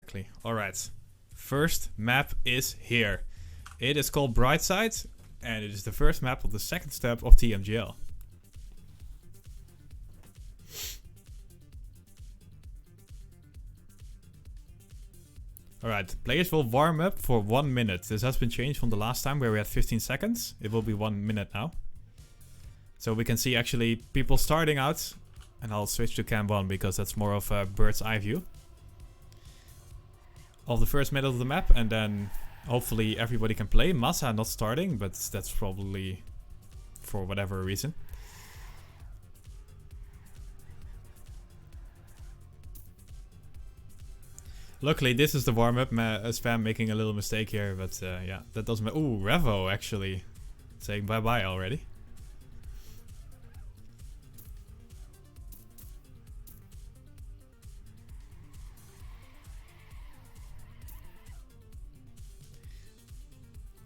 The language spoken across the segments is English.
Exactly. Alright. First map is here. It is called Brightside, and it is the first map of the second step of TMGL. Alright, players will warm up for 1 minute. This has been changed from the last time where we had 15 seconds. It will be 1 minute now. So we can see actually people starting out. And I'll switch to cam 1 because that's more of a bird's eye view of the first minute of the map. And then hopefully everybody can play. Massa not starting, but that's probably for whatever reason. Luckily, this is the warm-up. Spam making a little mistake here, but yeah, that doesn't matter. Ooh, Revo actually saying bye-bye already.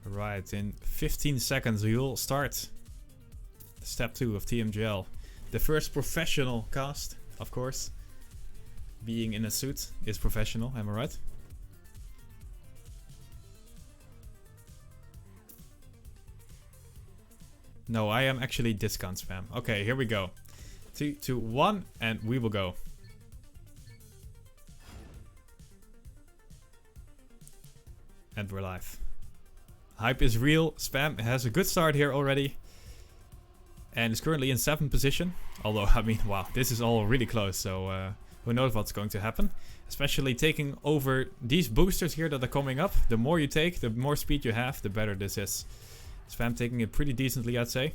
Right, in 15 seconds we'll start step 2 of TMGL. The first professional cast, of course. Being in a suit is professional, am I right? No, I am actually discount spam. Okay, here we go. 3, 2, 1, and we will go. And we're live. Hype is real. Spam has a good start here already. And is currently in 7th position. Although, I mean, wow, this is all really close, so who knows what's going to happen. Especially taking over these boosters here that are coming up. The more you take, the more speed you have, the better this is. Spam taking it pretty decently, I'd say.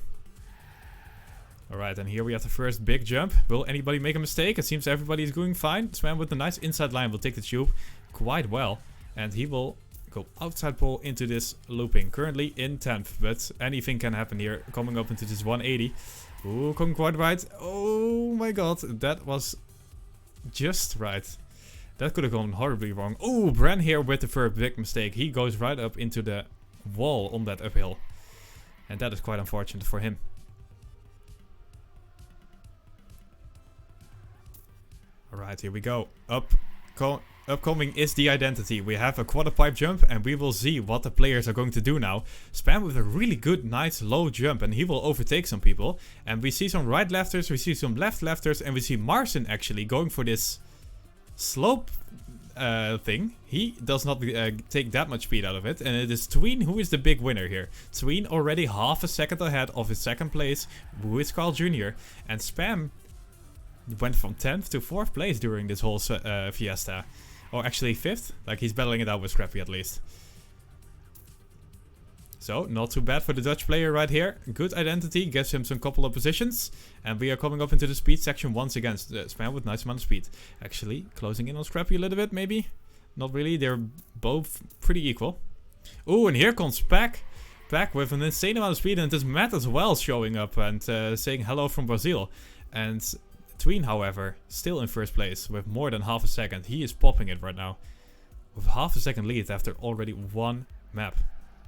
Alright, and here we have the first big jump. Will anybody make a mistake? It seems everybody is going fine. Spam with a nice inside line will take the tube quite well. And he will go outside pole into this looping. Currently in 10th, but anything can happen here. Coming up into this 180. Ooh, coming quite right. Oh my god, that was just right. That could have gone horribly wrong. Oh, Bran here with the first big mistake. He goes right up into the wall on that uphill. And that is quite unfortunate for him. Alright, here we go. Upcoming is the identity. We have a quarter pipe jump and we will see what the players are going to do now. Spam with a really good, nice, low jump and he will overtake some people. And we see some right lefters, we see some left lefters, and we see Marcin actually going for this slope thing. He does not take that much speed out of it. And it is Tween who is the big winner here. Tween already half a second ahead of his second place, who is Carl Jr. And Spam went from 10th to 4th place during this whole fiesta. Or actually 5th. Like, he's battling it out with Scrappy at least. So, not too bad for the Dutch player right here. Good identity, gives him some couple of positions. And we are coming up into the speed section once again. Spam with nice amount of speed. Actually, closing in on Scrappy a little bit, maybe. Not really, they're both pretty equal. Ooh, and here comes Pack. Pack with an insane amount of speed. And it is Matt as well showing up and saying hello from Brazil. And Tween, however, still in first place with more than half a second. He is popping it right now. With half a second lead after already one map.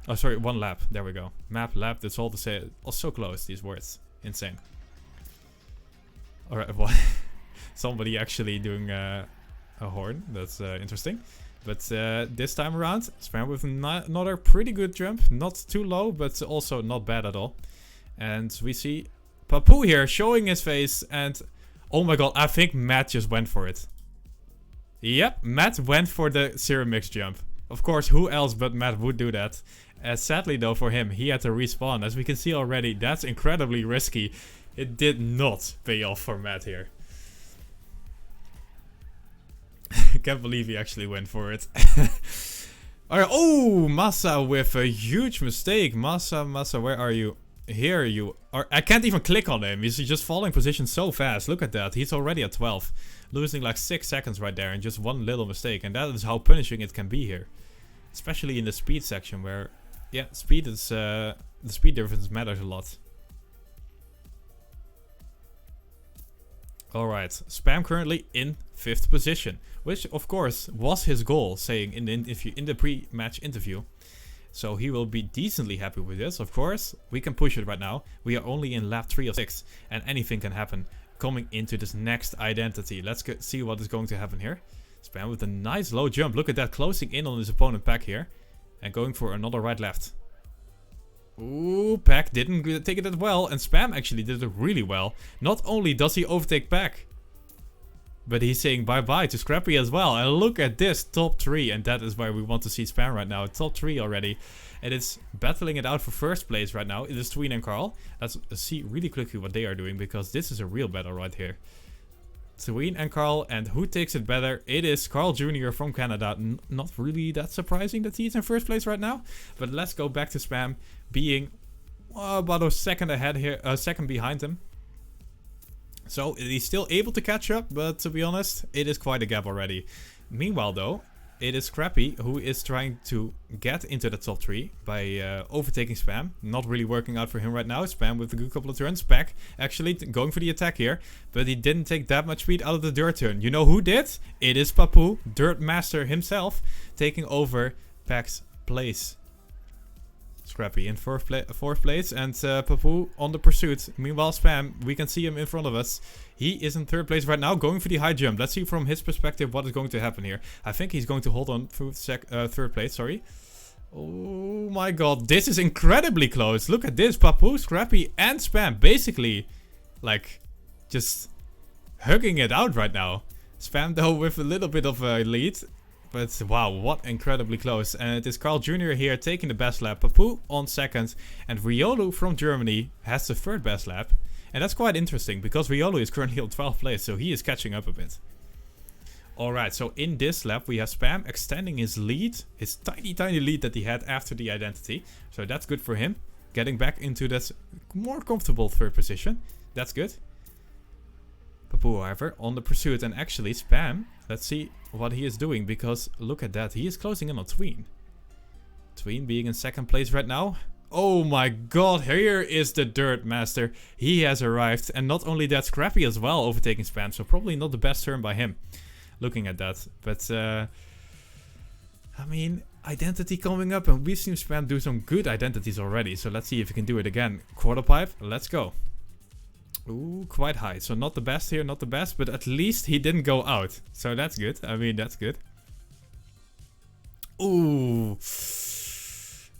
Oh, sorry, one lap. There we go. Map, lap, that's all to say. Oh, so close, these words. Insane. Alright, well, somebody actually doing a horn. That's interesting. But this time around, Spam with another pretty good jump. Not too low, but also not bad at all. And we see Papu here showing his face and... Oh my god, I think Matt just went for it. Yep, Matt went for the Serum Mix jump. Of course, who else but Matt would do that? Sadly though for him, he had to respawn. As we can see already, that's incredibly risky. It did not pay off for Matt here. Can't believe he actually went for it. Alright, oh, Massa with a huge mistake. Massa, where are you? Here you are. I can't even click on him. He's just falling position so fast. Look at that. He's already at 12. Losing like 6 seconds right there in just one little mistake. And that is how punishing it can be here. Especially in the speed section where, yeah, speed is, the speed difference matters a lot. Alright, Spam currently in 5th position. Which, of course, was his goal, saying in the pre-match interview. So he will be decently happy with this, of course. We can push it right now. We are only in lap 3 of 6. And anything can happen coming into this next identity. Let's see what is going to happen here. Spam with a nice low jump. Look at that, closing in on his opponent Pack here. And going for another right-left. Ooh, Pack didn't take it that well. And Spam actually did it really well. Not only does he overtake Pack, but he's saying bye-bye to Scrappy as well. And look at this, top 3. And that is why we want to see Spam right now. Top 3 already. And it's battling it out for first place right now. It is Tween and Carl. Let's see really quickly what they are doing, because this is a real battle right here. Tween and Carl, and who takes it better? It is Carl Jr. from Canada. Not really that surprising that he's in first place right now. But let's go back to Spam being about a second ahead here, a second behind him. So he's still able to catch up, but to be honest, it is quite a gap already. Meanwhile though, it is Scrappy who is trying to get into the top 3 by overtaking Spam. Not really working out for him right now. Spam with a good couple of turns. Pack actually going for the attack here, but he didn't take that much speed out of the dirt turn. You know who did? It is Papu, Dirt Master himself, taking over Pack's place. Scrappy in fourth place, and Papu on the pursuit. Meanwhile, Spam, we can see him in front of us. He is in third place right now, going for the high jump. Let's see from his perspective what is going to happen here. I think he's going to hold on through third place, sorry. Oh my god, this is incredibly close. Look at this, Papu, Scrappy, and Spam basically, like, just hugging it out right now. Spam, though, with a little bit of a lead. But wow, what incredibly close. And it is Carl Jr. here taking the best lap. Papu on second. And Riolu from Germany has the third best lap. And that's quite interesting, because Riolu is currently on 12th place. So he is catching up a bit. Alright, so in this lap we have Spam extending his lead. His tiny lead that he had after the identity. So that's good for him. Getting back into this more comfortable third position. That's good. Papu, however, on the pursuit. And actually Spam, let's see what he is doing, because look at that, he is closing in on Tween. Tween being in second place right now. Oh my god, here is the Dirt Master. He has arrived, and not only that, Scrappy as well overtaking Spam, so probably not the best turn by him, looking at that. But I mean, identity coming up, and we've seen Spam do some good identities already, so let's see if he can do it again. Quarter pipe, let's go. Ooh, quite high. So not the best here, not the best, but at least he didn't go out. So that's good. I mean, that's good. Ooh.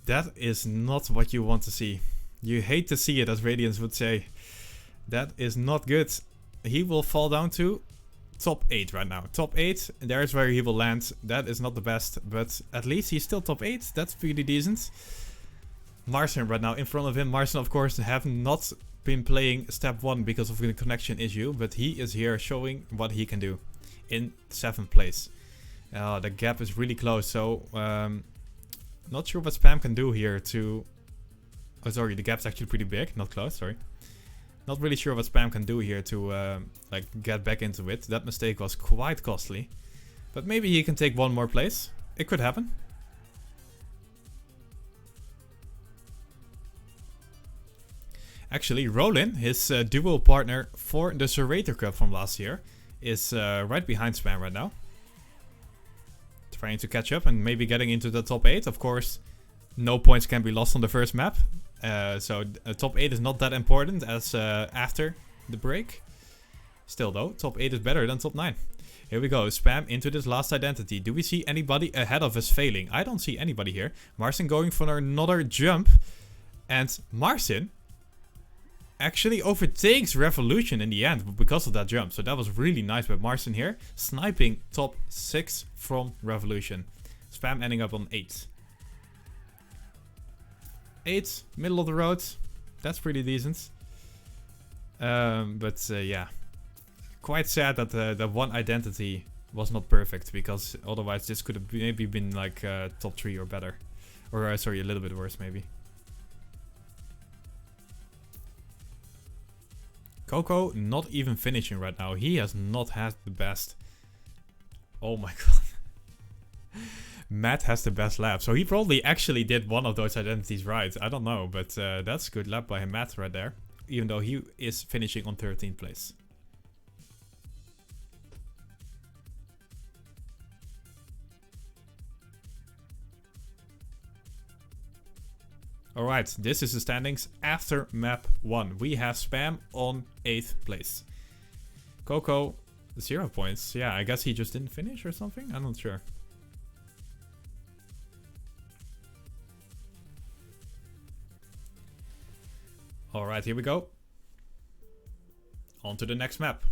That is not what you want to see. You hate to see it, as Radiance would say. That is not good. He will fall down to top 8 right now. Top 8, there's where he will land. That is not the best, but at least he's still top 8. That's pretty decent. Marcin right now in front of him. Marcin, of course, have not been playing step 1 because of the connection issue, but he is here showing what he can do in 7th place. The gap is really close, so not sure what Spam can do here to... Oh, sorry, the gap's actually pretty big, not close, sorry. Not really sure what Spam can do here to like get back into it. That mistake was quite costly, but maybe he can take one more place. It could happen. Actually, Rollin, his duo partner for the Serrator Cup from last year, is right behind Spam right now. Trying to catch up and maybe getting into the top 8. Of course, no points can be lost on the first map. So top 8 is not that important as after the break. Still though, top 8 is better than top 9. Here we go, Spam into this last identity. Do we see anybody ahead of us failing? I don't see anybody here. Marcin going for another jump. And Marcin actually overtakes Revolution in the end because of that jump. So that was really nice by Marcin here. Sniping top 6 from Revolution. Spam ending up on 8. 8, middle of the road. That's pretty decent. But yeah. Quite sad that that one identity was not perfect, because otherwise this could have maybe been like top 3 or better. Or sorry, a little bit worse maybe. Coco not even finishing right now. He has not had the best. Oh my god. Matt has the best lap. So he probably actually did one of those identities right. I don't know, but that's a good lap by him, Matt, right there. Even though he is finishing on 13th place. Alright, this is the standings after map 1. We have Spam on 8th place. Coco 0 points. Yeah, I guess he just didn't finish or something. I'm not sure. Alright, here we go. On to the next map.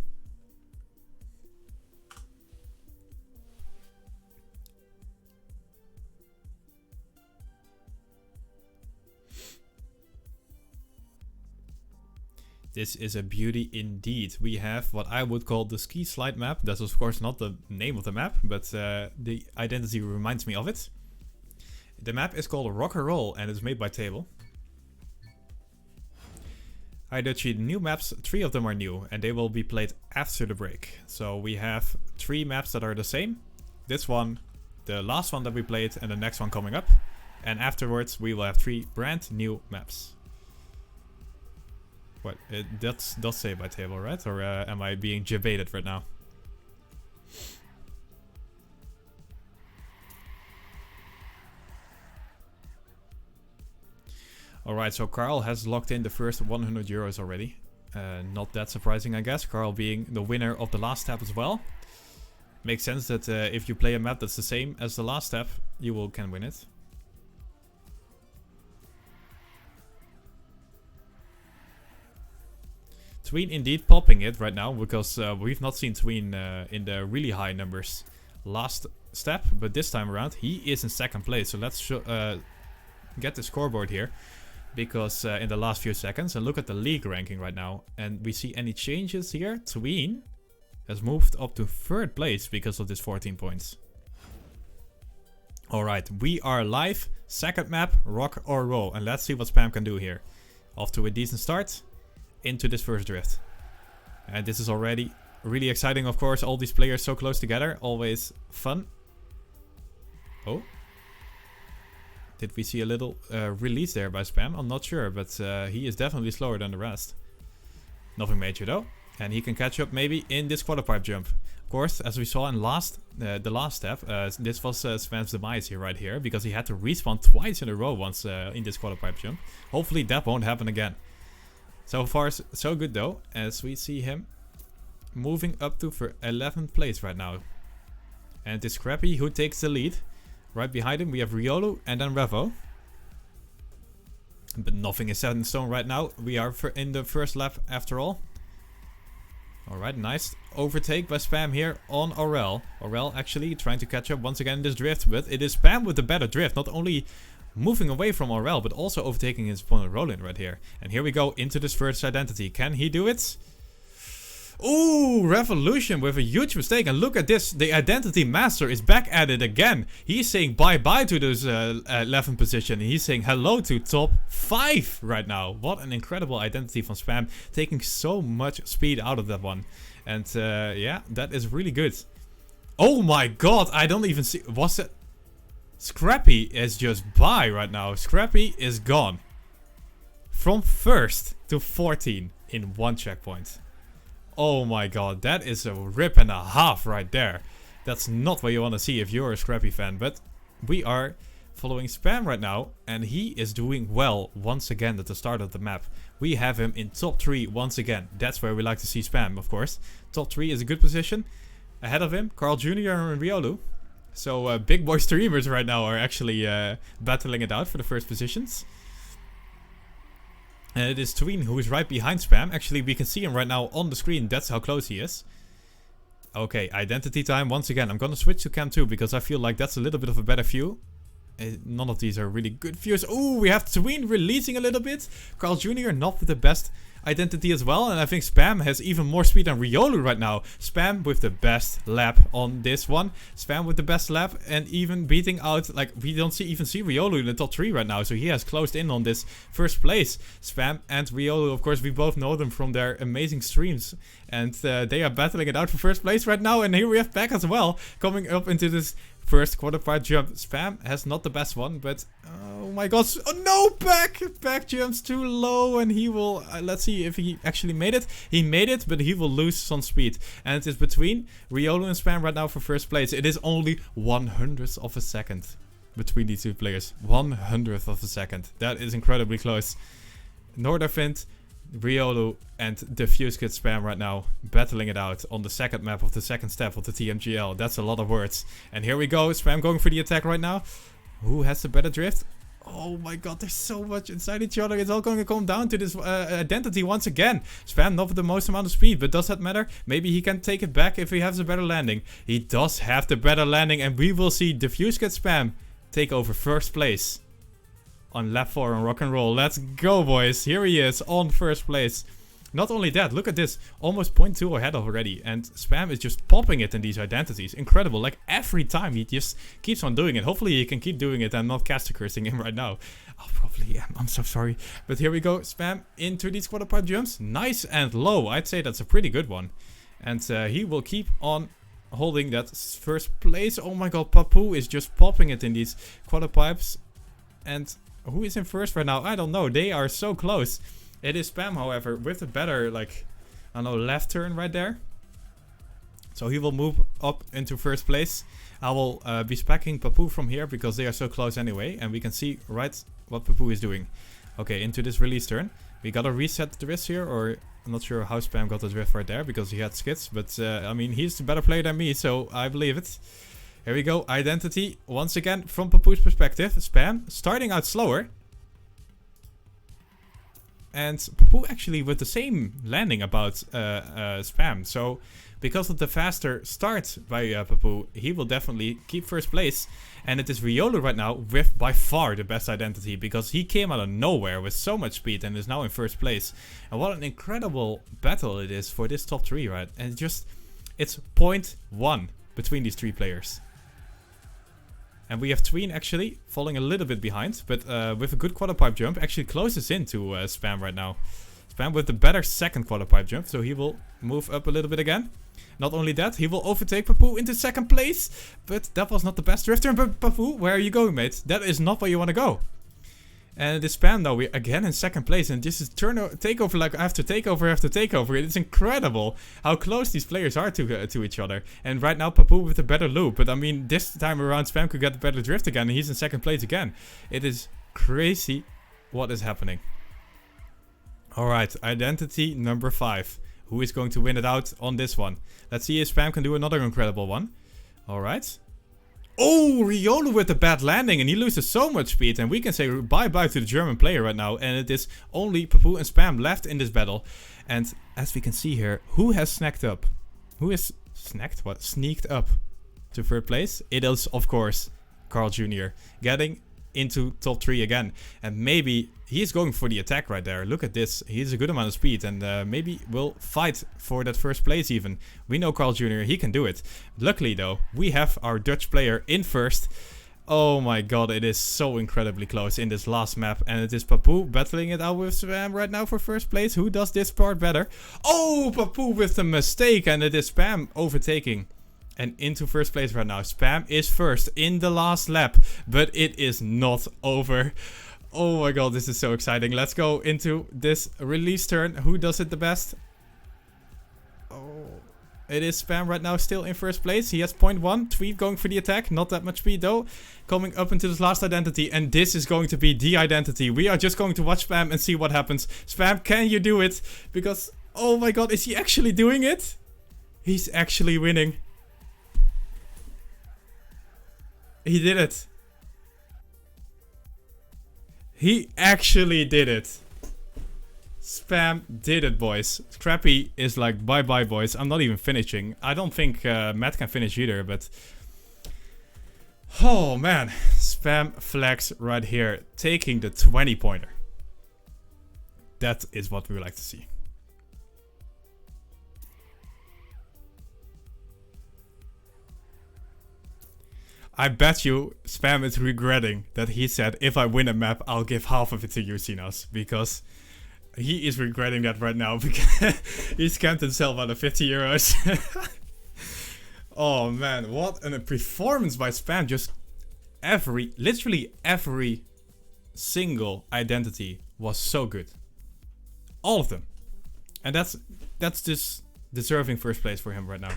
This is a beauty indeed. We have what I would call the ski slide map. That's of course not the name of the map, but the identity reminds me of it. The map is called Rock and Roll and it's made by Table. Hi Dutchie, new maps, 3 of them are new and they will be played after the break. So we have 3 maps that are the same. This one, the last one that we played and the next one coming up. And afterwards we will have 3 brand new maps. What? It does say by Table, right? Or am I being debated right now? Alright, so Carl has locked in the first 100 euros already. Not that surprising, I guess. Carl being the winner of the last step as well. Makes sense that if you play a map that's the same as the last step, you can win it. Tween indeed popping it right now, because we've not seen Tween in the really high numbers last step, but this time around he is in 2nd place. So let's get the scoreboard here, because in the last few seconds, and look at the league ranking right now, and we see any changes here. Tween has moved up to 3rd place because of this 14 points. Alright, we are live, 2nd map, Rock or Roll, and let's see what Spam can do here. Off to a decent start. Into this first drift. And this is already really exciting, of course. All these players so close together. Always fun. Oh. Did we see a little release there by Spam? I'm not sure, but he is definitely slower than the rest. Nothing major though. And he can catch up maybe in this quarter pipe jump. Of course, as we saw in the last step, this was Spam's demise here, right here. Because he had to respawn twice in a row once in this quarter pipe jump. Hopefully that won't happen again. So far, so good though, as we see him moving up to 11th place right now. And it is Scrappy who takes the lead. Right behind him we have Riolu and then Revo. But nothing is set in stone right now. We are in the first lap after all. Alright, nice overtake by Spam here on Aurel. Aurel actually trying to catch up once again in this drift, but it is Spam with the better drift. Not only moving away from Aurel, but also overtaking his opponent Roland right here. And here we go into this first identity. Can he do it? Ooh, Revolution with a huge mistake. And look at this. The identity master is back at it again. He's saying bye-bye to this 11th position. He's saying hello to top 5 right now. What an incredible identity from Spam. Taking so much speed out of that one. And yeah, that is really good. Oh my god, I don't even see... Was it... Scrappy is just by right now. Scrappy is gone. From 1st to 14 in 1 checkpoint. Oh my god, that is a rip and a half right there. That's not what you want to see if you're a Scrappy fan. But we are following Spam right now. And he is doing well once again at the start of the map. We have him in top 3 once again. That's where we like to see Spam, of course. Top 3 is a good position. Ahead of him, Carl Jr. and Riolu. So big boy streamers right now are actually battling it out for the first positions. And it is Tween who is right behind Spam. Actually, we can see him right now on the screen. That's how close he is. Okay, identity time once again. I'm gonna switch to cam 2 because I feel like that's a little bit of a better view. None of these are really good views. Ooh, we have Tween releasing a little bit. Carl Jr. not with the best identity as well, and I think Spam has even more speed than Riolu right now. Spam with the best lap on this one. Spam with the best lap and even beating out, like, we don't even see Riolu in the top 3 right now, so he has closed in on this first place. Spam and Riolu, of course, we both know them from their amazing streams, and they are battling it out for first place right now. And here we have Pack as well coming up into this first quarter pipe jump. Spam has not the best one, but oh my god, oh no, Pack jumps too low, and he will, let's see if he actually made it. He made it, but he will lose some speed. And it is between Riolu and Spam right now for first place. It is only 1/100th of a second between these two players. 1/100th of a second. That is incredibly close. Norderfint Riolu and Defusekids Spam right now battling it out on the second map of the second step of the TMGL. That's a lot of words. And here we go. Spam going for the attack right now. Who has the better drift? Oh my god, there's so much inside each other. It's all going to come down to this identity once again. Spam not with the most amount of speed, but does that matter? Maybe he can take it back if he has a better landing. He does have the better landing, and we will see Defusekids Spam take over first place on lap 4 on Rock and Roll. Let's go, boys. Here he is on first place. Not only that, look at this. Almost 0.2 ahead already. And Spam is just popping it in these identities. Incredible. Like every time he just keeps on doing it. Hopefully he can keep doing it and not caster cursing him right now. Oh, probably am. I'm so sorry. But here we go. Spam into these quarter pipe jumps. Nice and low. I'd say that's a pretty good one. And he will keep on holding that first place. Oh my god, Papu is just popping it in these quarter pipes. And who is in first right now? I don't know. They are so close. It is Spam, however, with a better, like, I don't know, left turn right there. So he will move up into first place. I will be specking Papu from here because they are so close anyway. And we can see right what Papu is doing. Okay, into this release turn. We gotta reset the drift here, or I'm not sure how Spam got the drift right there because he had skids. But, I mean, he's the better player than me, so I believe it. Here we go, identity. Once again, from Papu's perspective, Spam starting out slower. And Papu actually with the same landing about Spam. So because of the faster start by Papu, he will definitely keep first place. And it is Riolu right now with by far the best identity, because he came out of nowhere with so much speed and is now in first place. And what an incredible battle it is for this top 3, right? And it's 0.1 between these 3 players. And we have Tween actually falling a little bit behind, but with a good quarter pipe jump, actually closes into Spam right now. Spam with the better second quarter pipe jump, so he will move up a little bit again. Not only that, he will overtake Papu into second place, but that was not the best drift turn. But Papu, where are you going, mate? That is not where you want to go. And it is Spam now, we're again in second place, and this is takeover like after takeover after takeover. It's incredible how close these players are to each other. And right now Papu with a better loop, but I mean this time around Spam could get the better drift again, and he's in second place again. It is crazy what is happening. Alright, identity number 5. Who is going to win it out on this one? Let's see if Spam can do another incredible one. Alright. Oh, Riolu with a bad landing, and he loses so much speed, and we can say bye-bye to the German player right now, and it is only Papu and Spam left in this battle. And as we can see here, who has snacked up? Who is snacked? What? Sneaked up to third place? It is, of course, Carl Jr. getting into top 3 again, and maybe he is going for the attack right there. Look at this, he has a good amount of speed, and maybe will fight for that first place even. We know Carl Jr., he can do it. Luckily though, we have our Dutch player in first. Oh my god, it is so incredibly close in this last map, and it is Papu battling it out with Spam right now for first place. Who does this part better? Oh, Papu with the mistake, and it is Spam overtaking and into first place right now. Spam is first in the last lap, but it is not over. Oh my god, this is so exciting. Let's go into this release turn. Who does it the best? Oh, it is Spam right now still in first place. He has 0.1. Tweet going for the attack. Not that much speed though. Coming up into this last identity, and this is going to be the identity. We are just going to watch Spam and see what happens. Spam, can you do it? Because, oh my god, is he actually doing it? He's actually winning. He did it. He actually did it. Spam did it, boys. Scrappy is like, bye-bye, boys. I'm not even finishing. I don't think Matt can finish either, but... Oh, man. Spam flex right here. Taking the 20-pointer. That is what we would like to see. I bet you Spam is regretting that he said, if I win a map, I'll give half of it to you, Sinas. Because he is regretting that right now. Because he scammed himself out of 50 euros. Oh man, what a performance by Spam. Just literally every single identity was so good. All of them. And that's just deserving first place for him right now.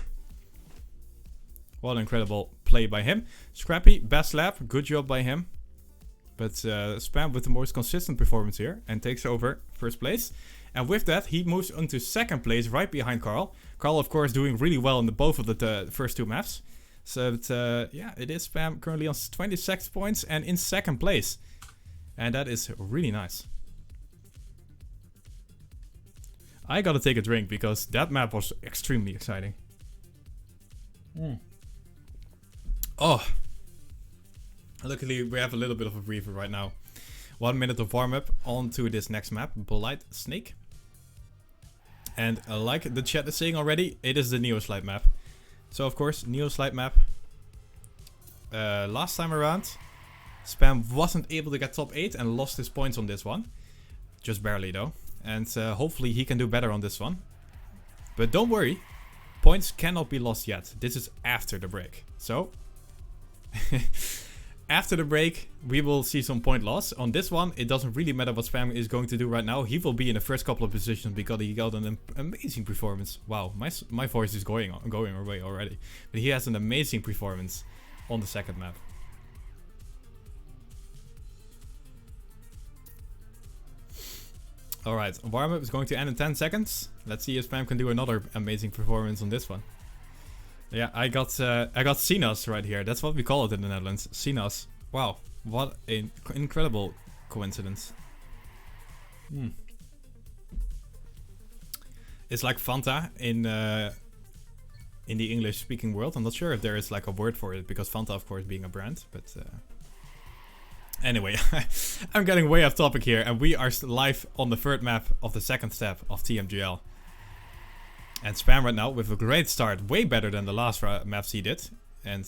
What an incredible play by him. Scrappy, best lap. Good job by him. But Spam with the most consistent performance here. And takes over first place. And with that, he moves into second place right behind Carl. Carl, of course, doing really well in both of the first 2 maps. So, yeah, it is Spam currently on 26 points and in second place. And that is really nice. I gotta take a drink because that map was extremely exciting. Oh. Luckily, we have a little bit of a breather right now. 1 minute of warm-up onto this next map, Polite Snake. And like the chat is saying already, it is the Neoslide map. So of course, Neoslide map. Last time around, Spam wasn't able to get top 8 and lost his points on this one. Just barely though. And hopefully he can do better on this one. But don't worry, points cannot be lost yet. This is after the break. So... After the break, we will see some point loss. On this one, it doesn't really matter what Spam is going to do right now. He will be in the first couple of positions because he got an amazing performance. Wow, my voice is going away already. But he has an amazing performance on the second map. Alright, warm-up is going to end in 10 seconds. Let's see if Spam can do another amazing performance on this one. Yeah, I got Sinas right here. That's what we call it in the Netherlands. Sinas. Wow, what an incredible coincidence. It's like Fanta in the English-speaking world. I'm not sure if there is like a word for it because Fanta, of course, being a brand. But anyway, I'm getting way off topic here, and we are live on the third map of the second step of TMGL. And Spam right now with a great start, way better than the last maps he did. And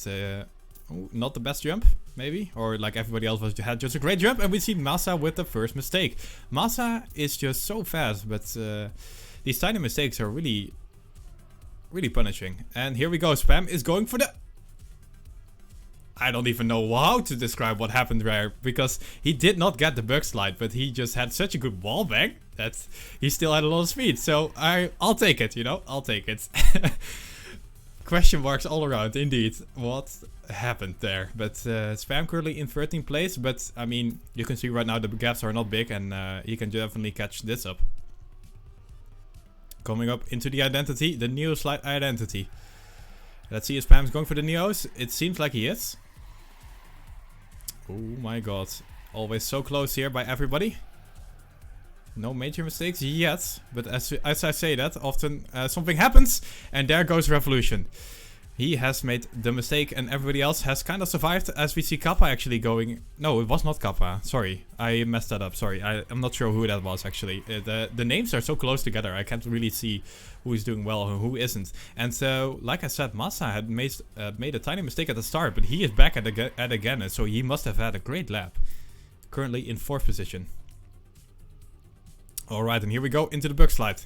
not the best jump, maybe? Or like everybody else had just a great jump. And we see Massa with the first mistake. Massa is just so fast, but these tiny mistakes are really, really punishing. And here we go, Spam is going for the... I don't even know how to describe what happened there, because he did not get the bug slide, but he just had such a good wall bang that he still had a lot of speed. So I'll take it, you know, I'll take it. Question marks all around, indeed. What happened there? But Spam currently in 13th place, but I mean, you can see right now the gaps are not big, and he can definitely catch this up. Coming up into the identity, the Neo slide identity. Let's see if Spam's going for the Neos. It seems like he is. Oh my god. Always so close here by everybody. No major mistakes yet. But as I say that, often something happens. And there goes Revolution. He has made the mistake and everybody else has kind of survived, as we see Kappa actually going... No, it was not Kappa. Sorry, I messed that up. Sorry, I'm not sure who that was actually. The names are so close together. I can't really see who is doing well and who isn't. And so, like I said, Massa had made a tiny mistake at the start, but he is back at again. And so he must have had a great lap. Currently in 4th position. Alright, and here we go into the bug slide.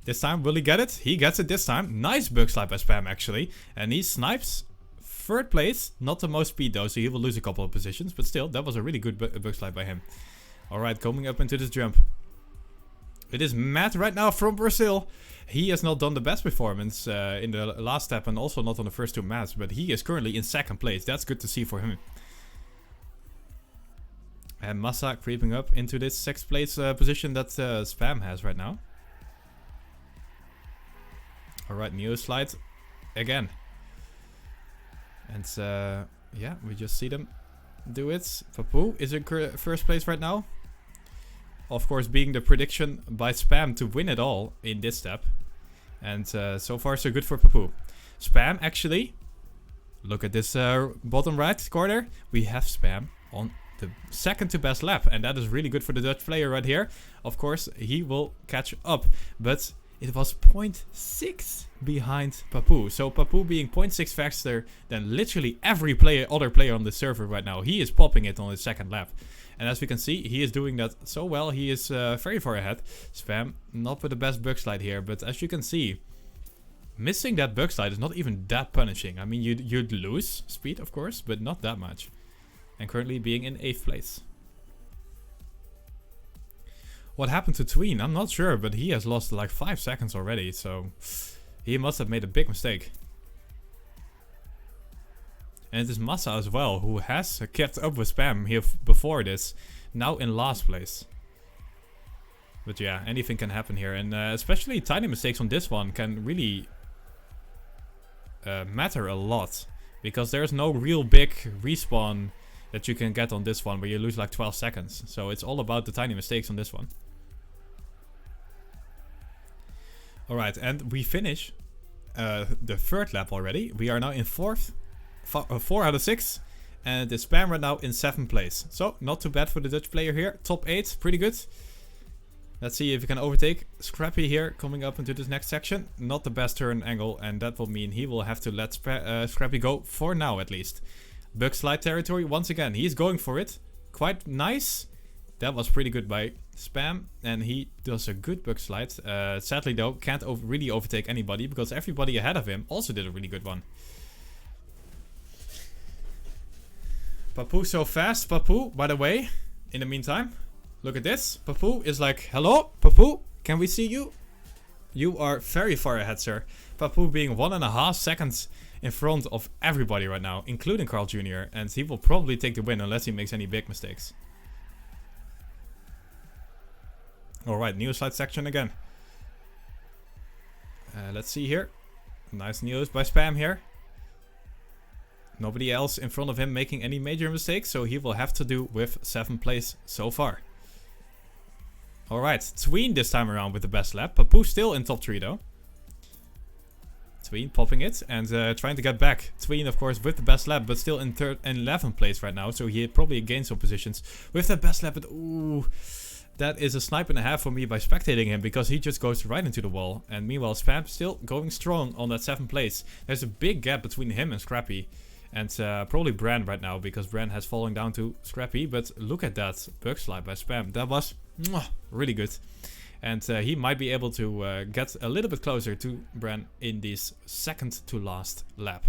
This time, will he get it? He gets it this time. Nice bug slide by Spam, actually. And he snipes 3rd place. Not the most speed, though, so he will lose a couple of positions. But still, that was a really good bug slide by him. Alright, coming up into this jump. It is Matt right now from Brazil. He has not done the best performance in the last step and also not on the first 2 maps. But he is currently in 2nd place. That's good to see for him. And Massa creeping up into this 6th place position that Spam has right now. Alright, Neo slide again. And yeah, we just see them do it. Papu is in 1st place right now. Of course, being the prediction by Spam to win it all in this step. And so far so good for Papu. Spam actually, look at this bottom right corner. We have Spam on the 2nd to best lap. And that is really good for the Dutch player right here. Of course, he will catch up. But... it was 0.6 behind Papu. So Papu being 0.6 faster than literally every other player on the server right now. He is popping it on his 2nd lap. And as we can see, he is doing that so well. He is very far ahead. Spam, not with the best bug slide here. But as you can see, missing that bug slide is not even that punishing. I mean, you'd lose speed, of course, but not that much. And currently being in 8th place. What happened to Tween? I'm not sure, but he has lost like 5 seconds already, so he must have made a big mistake. And it is Massa as well, who has kept up with Spam here before this, now in last place. But yeah, anything can happen here. And especially tiny mistakes on this one can really matter a lot. Because there's no real big respawn that you can get on this one where you lose like 12 seconds. So it's all about the tiny mistakes on this one. Alright, and we finish the third lap already. We are now in 4 out of 6. And the Spam right now in 7th place. So, not too bad for the Dutch player here. Top 8, pretty good. Let's see if we can overtake Scrappy here coming up into this next section. Not the best turn angle, and that will mean he will have to let Scrappy go for now at least. Bug slide territory once again. He's going for it. Quite nice. That was pretty good by Spam, and he does a good bug slide. Sadly though, can't really overtake anybody because everybody ahead of him also did a really good one. Papu so fast. Papu, by the way, in the meantime, look at this. Papu is like, hello, Papu, can we see you? You are very far ahead, sir. Papu being 1.5 seconds in front of everybody right now, including Carl Jr. And he will probably take the win unless he makes any big mistakes. Alright, neo slide section again. Let's see here. Nice neos by Spam here. Nobody else in front of him making any major mistakes, so he will have to do with 7th place so far. Alright, Tween this time around with the best lap. Papu still in top 3 though. Tween popping it and trying to get back. Tween of course with the best lap, but still in 11th place right now, so he probably gained some positions with that best lap. But ooh, that is a snipe and a half for me by spectating him, because he just goes right into the wall. And meanwhile Spam still going strong on that 7th place. There's a big gap between him and Scrappy. And probably Bran right now, because Bran has fallen down to Scrappy. But look at that bug slide by Spam. That was really good. And he might be able to get a little bit closer to Bran in this second to last lap.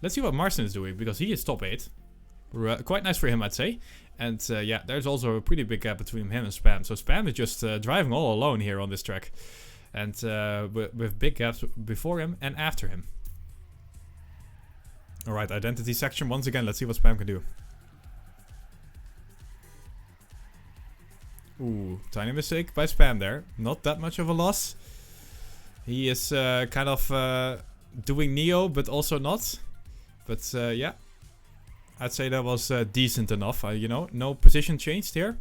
Let's see what Marston is doing, because he is top 8. Quite nice for him, I'd say. And yeah, there's also a pretty big gap between him and Spam. So Spam is just driving all alone here on this track. And with big gaps before him and after him. Alright, identity section once again. Let's see what Spam can do. Ooh, tiny mistake by Spam there. Not that much of a loss. He is kind of doing Neo, but also not. But yeah, I'd say that was decent enough. You know, no position changed here.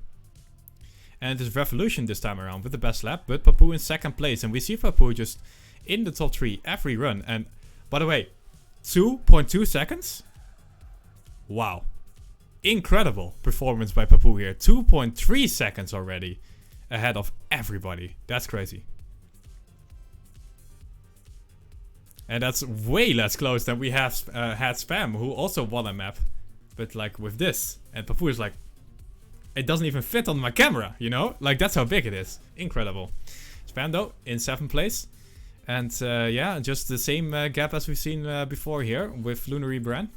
And it's Revolution this time around with the best lap. But Papu in 2nd place. And we see Papu just in the top 3 every run. And by the way, 2.2 seconds? Wow. Incredible performance by Papu here. 2.3 seconds already ahead of everybody. That's crazy. And that's way less close than we have had Spam, who also won a map. But like with this. And Papu is like, it doesn't even fit on my camera, you know? Like that's how big it is. Incredible. Spam though, in 7th place. And yeah, just the same gap as we've seen before here with Lunary Bran.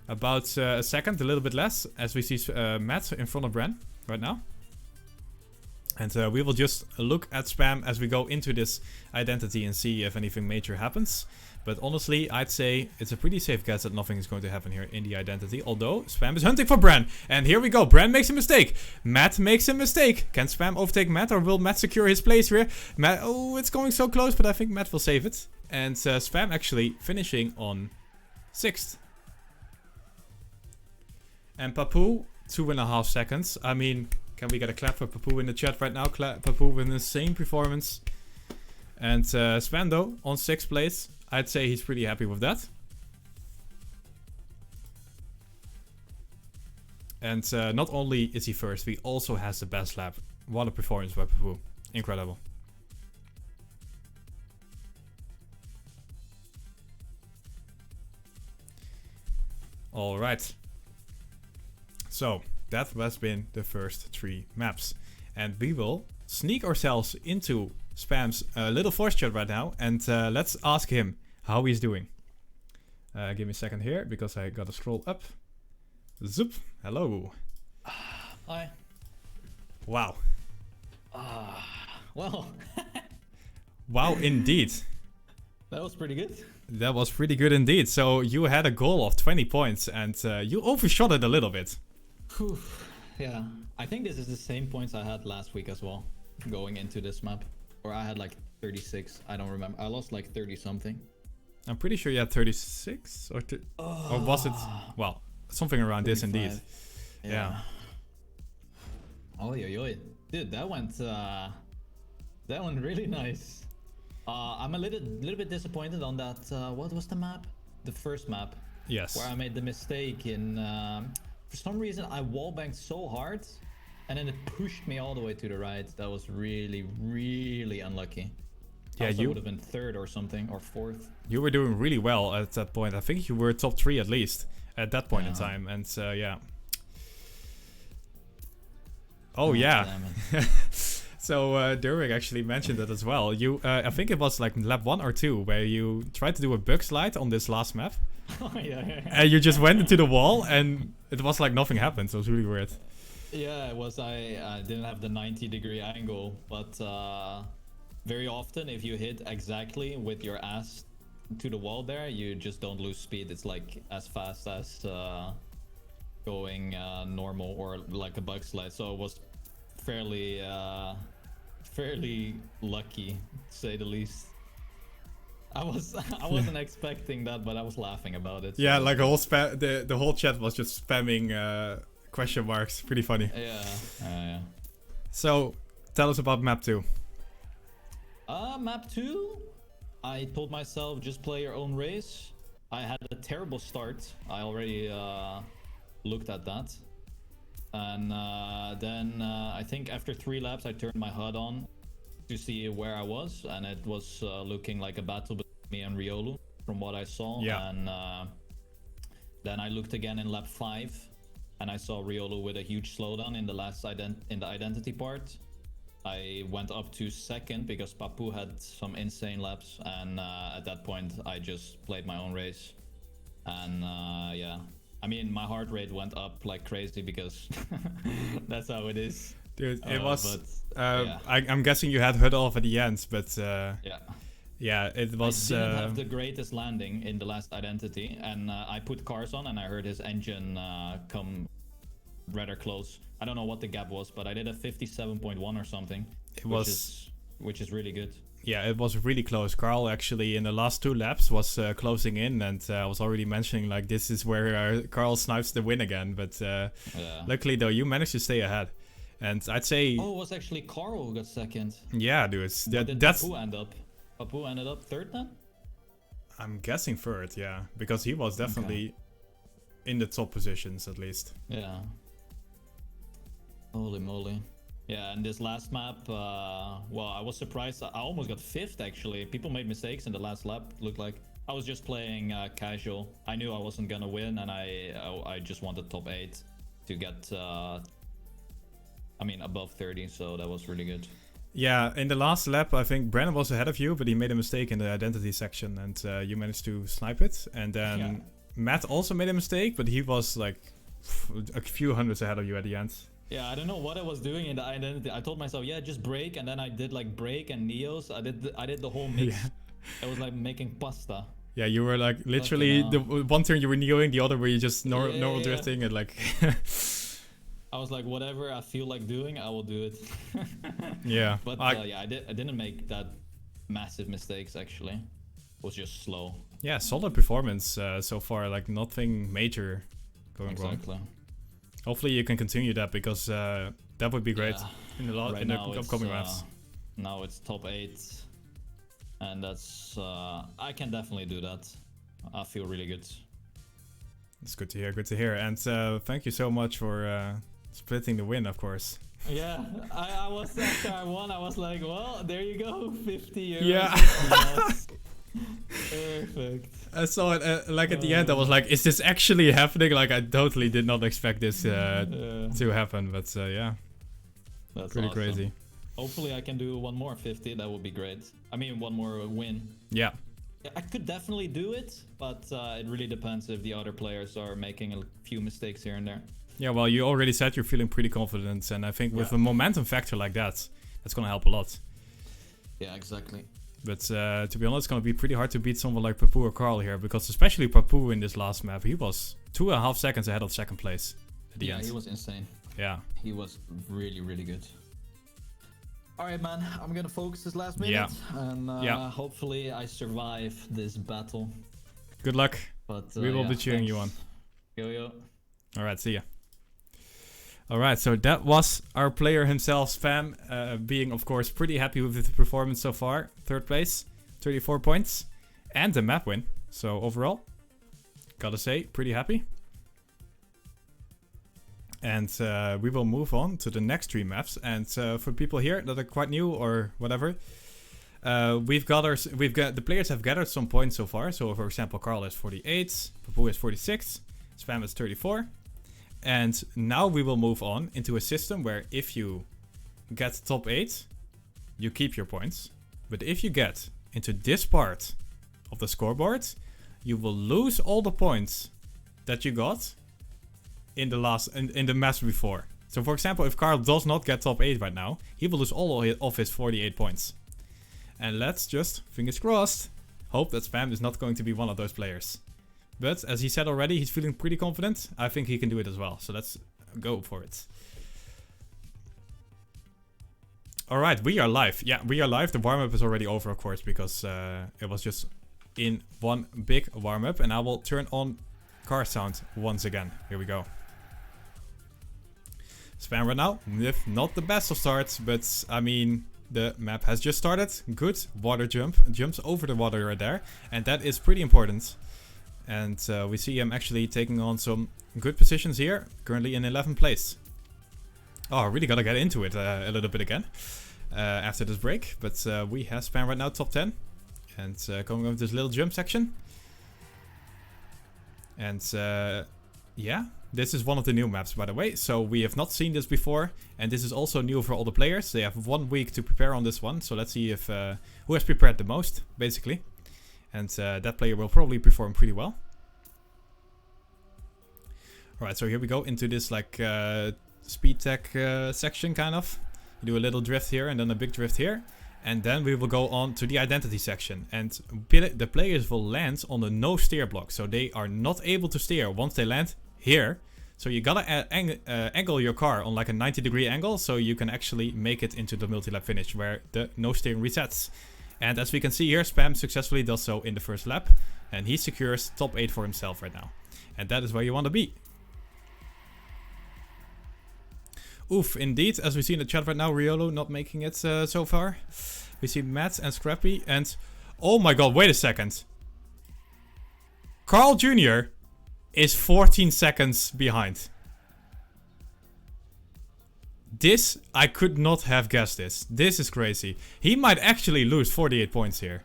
About a second, a little bit less, as we see Matt in front of Bran right now. And we will just look at Spam as we go into this identity and see if anything major happens. But honestly, I'd say it's a pretty safe guess that nothing is going to happen here in the identity. Although, Spam is hunting for Bran. And here we go. Bran makes a mistake. Matt makes a mistake. Can Spam overtake Matt, or will Matt secure his place here? Matt, oh, it's going so close, but I think Matt will save it. And Spam actually finishing on 6th. And Papu, 2.5 seconds. I mean, can we get a clap for Papu in the chat right now? Papu with the same performance. And Spam though, on 6th place. I'd say he's pretty happy with that. And not only is he first, he also has the best lap. What a performance by Papu. Incredible. Alright. So, that has been the first 3 maps. And we will sneak ourselves into Spam's little voice chat right now, and let's ask him how he's doing. Give me a second here, because I gotta scroll up. Zoop, hello. Hi. Wow. Well. Wow, indeed. That was pretty good. That was pretty good indeed. So you had a goal of 20 points, and you overshot it a little bit. Whew. Yeah, I think this is the same points I had last week as well, going into this map. Or I had like 36, I don't remember. I lost like 30 something. I'm pretty sure you had 36 or was it? Well, something around this indeed. Yeah. Oi, oi, oi. Dude, that went really nice. I'm a little bit disappointed on that. What was the map? The first map. Yes. Where I made the mistake in. For some reason, I wallbanked so hard, and then it pushed me all the way to the right. That was really, really unlucky. Yeah, you you would have been third or something, or fourth. You were doing really well at that point. I think you were top 3 at least at that point in time. And yeah. Oh yeah. So Durwick actually mentioned it as well. You, I think it was like lap 1 or 2 where you tried to do a bug slide on this last map. Oh, yeah. And you just went into the wall and it was like nothing happened. So it was really weird. Yeah, it was. I didn't have the 90-degree angle, but very often if you hit exactly with your ass to the wall there, you just don't lose speed. It's like as fast as going normal or like a bug slide. So it was fairly lucky, to say the least. I wasn't expecting that, but I was laughing about it. Yeah, so. Like the whole chat was just spamming question marks. Pretty funny. Yeah. So tell us about map 2. Map 2, I told myself just play your own race. I had a terrible start. I already looked at that. And then I think after 3 laps I turned my HUD on to see where I was, and it was looking like a battle between me and Riolu from what I saw. Yeah. And then I looked again in lap 5 and I saw Riolu with a huge slowdown in the last in the identity part. I went up to 2nd because Papu had some insane laps, and at that point I just played my own race. And yeah, I mean my heart rate went up like crazy because that's how it is. Dude, it was. Yeah. I'm guessing you had HUD off at the end, but yeah, it was. I didn't have the greatest landing in the last identity, and I put cars on, and I heard his engine come rather close. I don't know what the gap was, but I did a 57.1 or something. Which is really good. Yeah, it was really close. Carl actually in the last 2 laps was closing in, and I was already mentioning like this is where Carl snipes the win again. But luckily though, you managed to stay ahead. And I'd say... Oh, it was actually Carl who got 2nd. Yeah, dude. That's... Papu end up? Papu ended up 3rd then? I'm guessing 3rd, yeah. Because he was definitely in the top positions at least. Yeah. Holy moly. Yeah, and this last map, well, I was surprised. I almost got 5th actually. People made mistakes in the last lap, looked like. I was just playing casual. I knew I wasn't gonna win, and I just wanted top 8 to get... I mean, above 30, so that was really good. Yeah, in the last lap, I think Brandon was ahead of you, but he made a mistake in the identity section, and you managed to snipe it. And then Matt also made a mistake, but he was like a few hundreds ahead of you at the end. Yeah, I don't know what I was doing in the identity. I told myself, yeah, just break, and then I did like break and Neos. I did the whole mix. It was like making pasta. Yeah, you were like literally the one turn you were neoing, the other where you just normal drifting, and like. I was like, whatever I feel like doing, I will do it. Yeah. But yeah, I didn't make that massive mistakes actually. It was just slow. Yeah, solid performance so far. Like nothing major going wrong. Exactly. Hopefully you can continue that, because that would be great in the upcoming rounds. Now it's top 8, and that's I can definitely do that. I feel really good. It's good to hear. Good to hear. And thank you so much for splitting the win, of course. Yeah, I was after I won. I was like, well, there you go, 50 euros. Yeah. Perfect. I saw it like at the end. I was like, is this actually happening? Like I totally did not expect this to happen. But yeah, that's pretty awesome. Crazy. Hopefully I can do one more 50. That would be great. I mean, one more win. Yeah. I could definitely do it, but it really depends if the other players are making a few mistakes here and there. Yeah, well, you already said you're feeling pretty confident, and I think with a momentum factor like that, that's gonna help a lot. Yeah, exactly. But to be honest, it's gonna be pretty hard to beat someone like Papu or Carl here, because especially Papu in this last map, he was 2.5 seconds ahead of 2nd place at the end. Yeah, he was insane. Yeah. He was really, really good. Alright, man. I'm gonna focus this last minute. Yeah. And Yeah. hopefully I survive this battle. Good luck. But We will yeah, be cheering you on. thanks. Yo. Alright, see ya. Alright, so that was our player himself, Spam, being of course pretty happy with the performance so far. 3rd place, 34 points, and the map win. So overall, gotta say, pretty happy. And we will move on to the next 3 maps. And for people here that are quite new or whatever, the players have gathered some points so far. So for example, Carl is 48, Papu is 46, Spam is 34. And now we will move on into a system where if you get top 8, you keep your points. But if you get into this part of the scoreboard, you will lose all the points that you got in the match before. So for example, if Carl does not get top 8 right now, he will lose all of his 48 points. And let's just, fingers crossed, hope that Spam is not going to be one of those players. But as he said already, he's feeling pretty confident. I think he can do it as well. So let's go for it. Alright, we are live. Yeah, we are live. The warm-up is already over, of course, because it was just in one big warm-up. And I will turn on car sound once again. Here we go. Spam right now, not the best of starts, but I mean, the map has just started. Good water jumps over the water right there. And that is pretty important. And we see him actually taking on some good positions here. Currently in 11th place. Oh, I really gotta get into it a little bit again after this break. But we have Spam right now top 10. And coming up with this little jump section. And yeah, this is one of the new maps, by the way. So we have not seen this before. And this is also new for all the players. They have 1 week to prepare on this one. So let's see if who has prepared the most, basically. And that player will probably perform pretty well. Alright, so here we go into this like speed tech section kind of. You do a little drift here and then a big drift here. And then we will go on to the identity section. And the players will land on the no steer block. So they are not able to steer once they land here. So you gotta angle your car on like a 90-degree angle. So you can actually make it into the multi-lap finish where the no steering resets. And as we can see here, Spam successfully does so in the first lap. And he secures top 8 for himself right now. And that is where you want to be. Oof, indeed. As we see in the chat right now, Riolo not making it so far. We see Matt and Scrappy and... Oh my god, wait a second. Carl Jr. is 14 seconds behind. This, I could not have guessed this. This is crazy. He might actually lose 48 points here.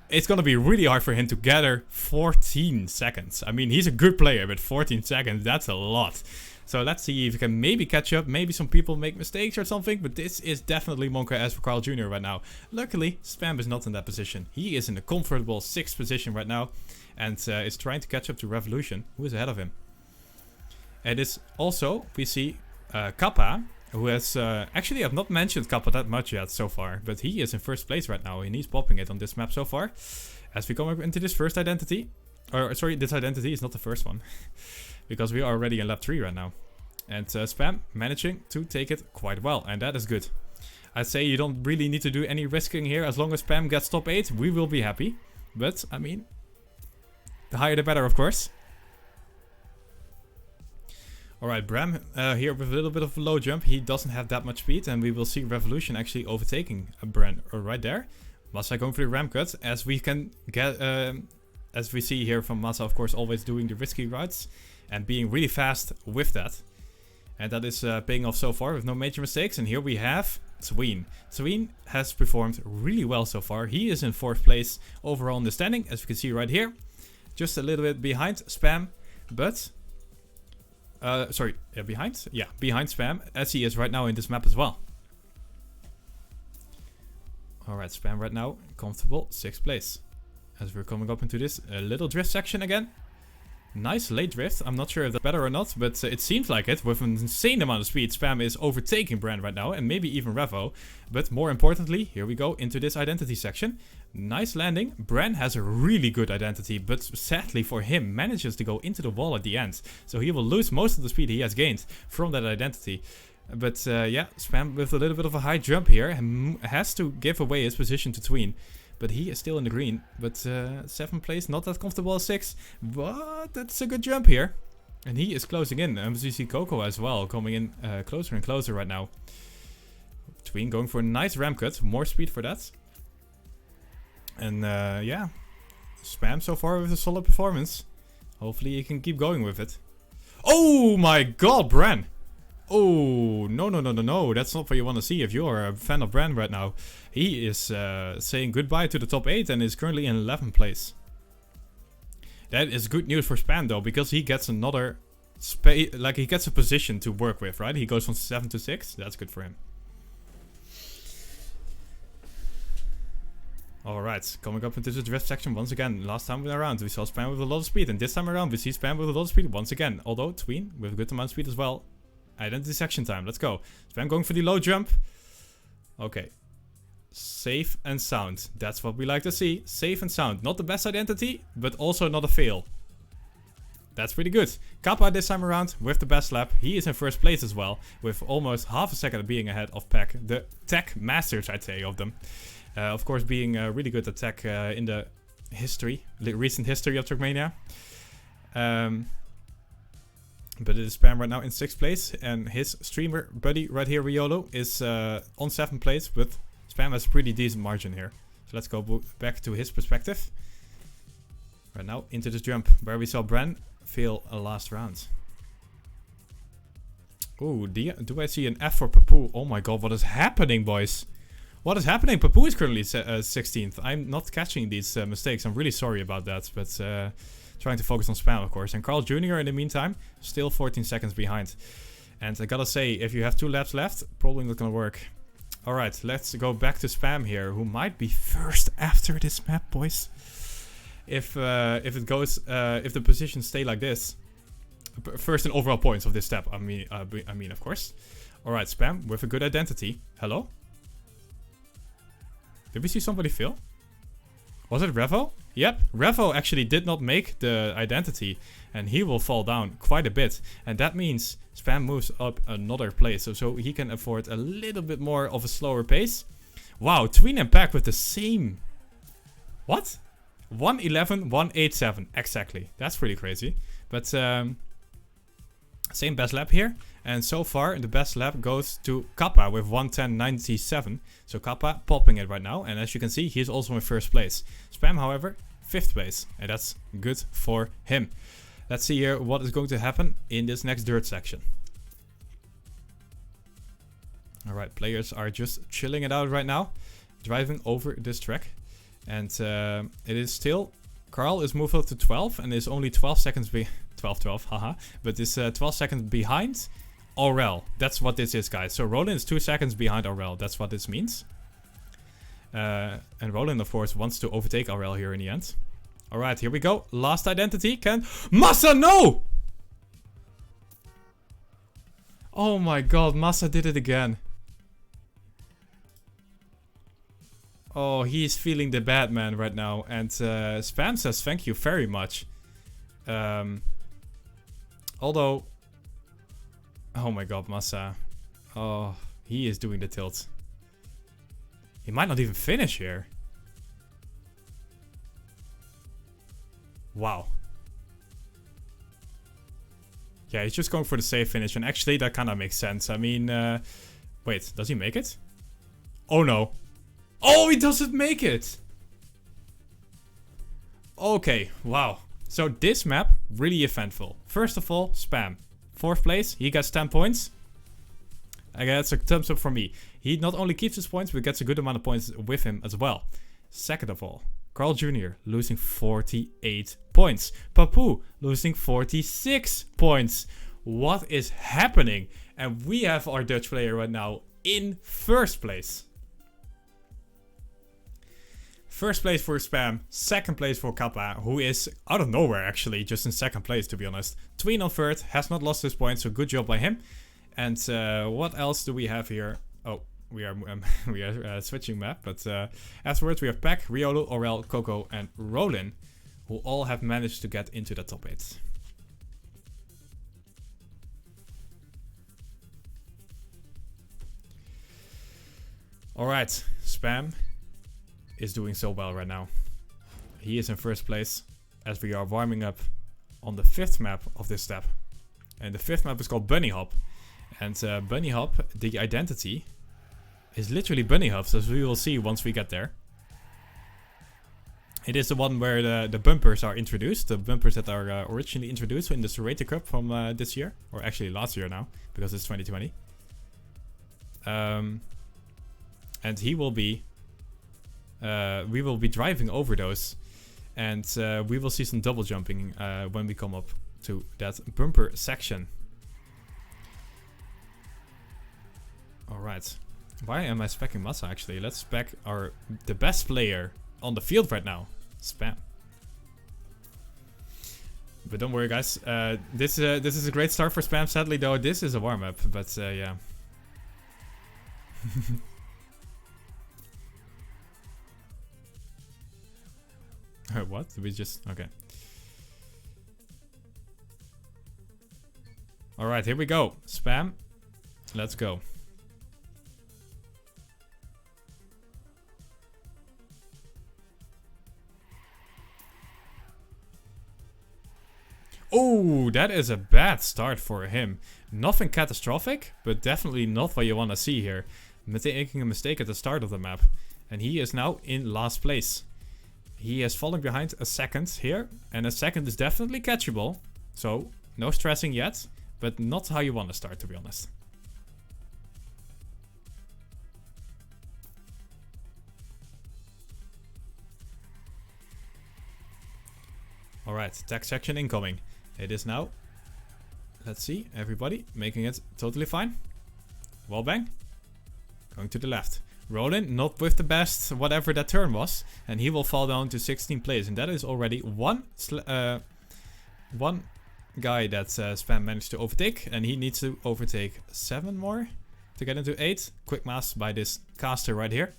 It's gonna be really hard for him to gather 14 seconds. I mean, he's a good player, but 14 seconds, that's a lot. So let's see if he can maybe catch up. Maybe some people make mistakes or something, but this is definitely Monka S for Carl Jr. right now. Luckily, Spam is not in that position. He is in a comfortable 6th position right now and is trying to catch up to Revolution, who is ahead of him. And it's also, we see Kappa, who has, actually I've not mentioned Kappa that much yet so far, but he is in 1st place right now and he's popping it on this map so far. As we come up into this first identity, or sorry, this identity is not the first one, because we are already in lap 3 right now. And Spam managing to take it quite well, and that is good. I'd say you don't really need to do any risking here. As long as Spam gets top 8, we will be happy. But, I mean, the higher the better, of course. Alright, Bram here with a little bit of a low jump. He doesn't have that much speed, and we will see Revolution actually overtaking Bram right there. Massa going for the ramp cut, as we can get, as we see here from Massa, of course, always doing the risky routes and being really fast with that. And that is paying off so far with no major mistakes. And here we have Sween. Sween has performed really well so far. He is in 4th place overall in the standing, as you can see right here. Just a little bit behind Spam, but... behind? Yeah, behind Spam, as he is right now in this map as well. Alright, Spam right now, comfortable 6th place. As we're coming up into this little drift section again. Nice late drift. I'm not sure if that's better or not, but it seems like it. With an insane amount of speed, Spam is overtaking Bran right now, and maybe even Revo. But more importantly, here we go into this identity section. Nice landing. Bran has a really good identity, but sadly for him, manages to go into the wall at the end. So he will lose most of the speed he has gained from that identity. But yeah, Spam with a little bit of a high jump here has to give away his position to Tween. But he is still in the green. But 7th place, not that comfortable as 6. But that's a good jump here. And he is closing in. And we see Coco as well, coming in closer and closer right now. Tween going for a nice ramp cut. More speed for that. And yeah, Spam so far with a solid performance. Hopefully he can keep going with it. Oh my god, Bran! Oh, no. That's not what you want to see if you're a fan of Bran right now. He is saying goodbye to the top 8 and is currently in 11th place. That is good news for Spam though, because he gets another space, like he gets a position to work with, right? He goes from 7 to 6. That's good for him. Alright, coming up into the drift section once again. Last time around we saw Spam with a lot of speed, and this time around we see Spam with a lot of speed once again. Although Tween with a good amount of speed as well. Identity section time, let's go. Spam going for the low jump. Okay. Safe and sound. That's what we like to see. Safe and sound. Not the best identity, but also not a fail. That's pretty good. Kappa this time around with the best lap. He is in first place as well, with almost half a second being ahead of Pack. The tech masters, I'd say, of them. Of course, being really good at tech in the recent history of TrackMania. But it is Spam right now in 6th place, and his streamer buddy right here, Riolo, is on 7th place, but Spam has a pretty decent margin here. So let's go back to his perspective. Right now, into this jump, where we saw Bran fail a last round. Oh, do I see an F for Papu? Oh my god, what is happening, boys? What is happening? Papu is currently 16th. I'm not catching these mistakes. I'm really sorry about that, but trying to focus on Spam, of course. And Carl Jr. in the meantime, still 14 seconds behind. And I gotta say, if you have 2 laps left, probably not gonna work. Alright, let's go back to Spam here, who might be first after this map, boys. If the positions stay like this. First in overall points of this step, I mean, of course. Alright, Spam with a good identity. Hello? Did we see somebody fail? Was it Revo? Yep, Revo actually did not make the identity, and he will fall down quite a bit. And that means Spam moves up another place, so he can afford a little bit more of a slower pace. Wow, Tween and Pack with the same... What? 1:11, 1:87, exactly. That's pretty crazy. But same best lap here. And so far, the best lap goes to Kappa with 1:10.97. So Kappa popping it right now. And as you can see, he's also in first place. Spam, however, 5th place. And that's good for him. Let's see here what is going to happen in this next dirt section. Alright, players are just chilling it out right now. Driving over this track. And it is still... Carl is moved up to 12 and is only 12 seconds 12, haha. But is 12 seconds behind Aurel. That's what this is, guys. So Roland is 2 seconds behind Aurel. That's what this means. And Roland, of course, wants to overtake Aurel here in the end. Alright, here we go. Last identity. Can... Massa, no! Oh my god, Massa did it again. Oh, he's feeling the bad man right now. And Spam says thank you very much. Although... Oh my god, Massa. Oh, he is doing the tilt. He might not even finish here. Wow. Yeah, he's just going for the safe finish. And actually, that kind of makes sense. I mean, wait, does he make it? Oh no. Oh, he doesn't make it! Okay, wow. So this map, really eventful. First of all, Spam. 4th place, he gets 10 points. I guess a thumbs up for me. He not only keeps his points, but gets a good amount of points with him as well. Second of all, Carl Jr. losing 48 points. Papu losing 46 points. What is happening? And we have our Dutch player right now in first place. First place for Spam, second place for Kappa, who is out of nowhere actually, just in second place to be honest. Tween on third, has not lost his points, so good job by him. And what else do we have here? Oh, we are switching map, but afterwards we have Pack, Riolu, Aurel, Coco, and Rollin, who all have managed to get into the top 8. Alright, Spam is doing so well right now. He is in first place as we are warming up on the 5th map of this step. And the 5th map is called Bunny Hop. And Bunny Hop, the identity, is literally Bunny Hops, as we will see once we get there. It is the one where the bumpers are introduced. The bumpers that are originally introduced in the Serrator Cup from this year. Or actually last year now, because it's 2020. And he will be... we will be driving over those. And we will see some double jumping when we come up to that bumper section. Alright. Why am I specking Massa actually? Let's spec the best player on the field right now. Spam. But don't worry guys. This is a great start for Spam. Sadly though, this is a warm-up. But yeah. What? Did we just... Okay. Alright, here we go. Spam. Let's go. Oh, that is a bad start for him. Nothing catastrophic, but definitely not what you want to see here. Making a mistake at the start of the map. And he is now in last place. He is falling behind a second here. And a second is definitely catchable. So, no stressing yet. But not how you want to start, to be honest. Alright, tech section incoming. It is now. Let's see, everybody making it totally fine. Wallbang. Going to the left. Rollin, not with the best, whatever that turn was. And he will fall down to 16th place. And that is already one guy that Spam managed to overtake. And he needs to overtake 7 more to get into 8. Quick mass by this caster right here.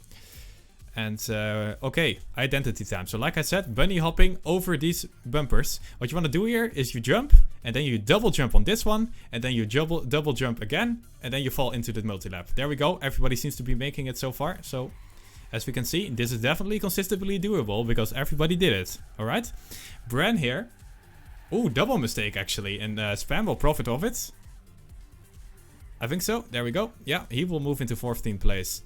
And okay, identity time. So like I said, bunny hopping over these bumpers. What you want to do here is you jump, and then you double jump on this one, and then you double jump again, and then you fall into the multi-lap. There we go. Everybody seems to be making it so far. So as we can see, this is definitely consistently doable because everybody did it. All right, Bran here. Ooh, double mistake actually, and Spam will profit of it. I think so. There we go. Yeah, he will move into 14th place.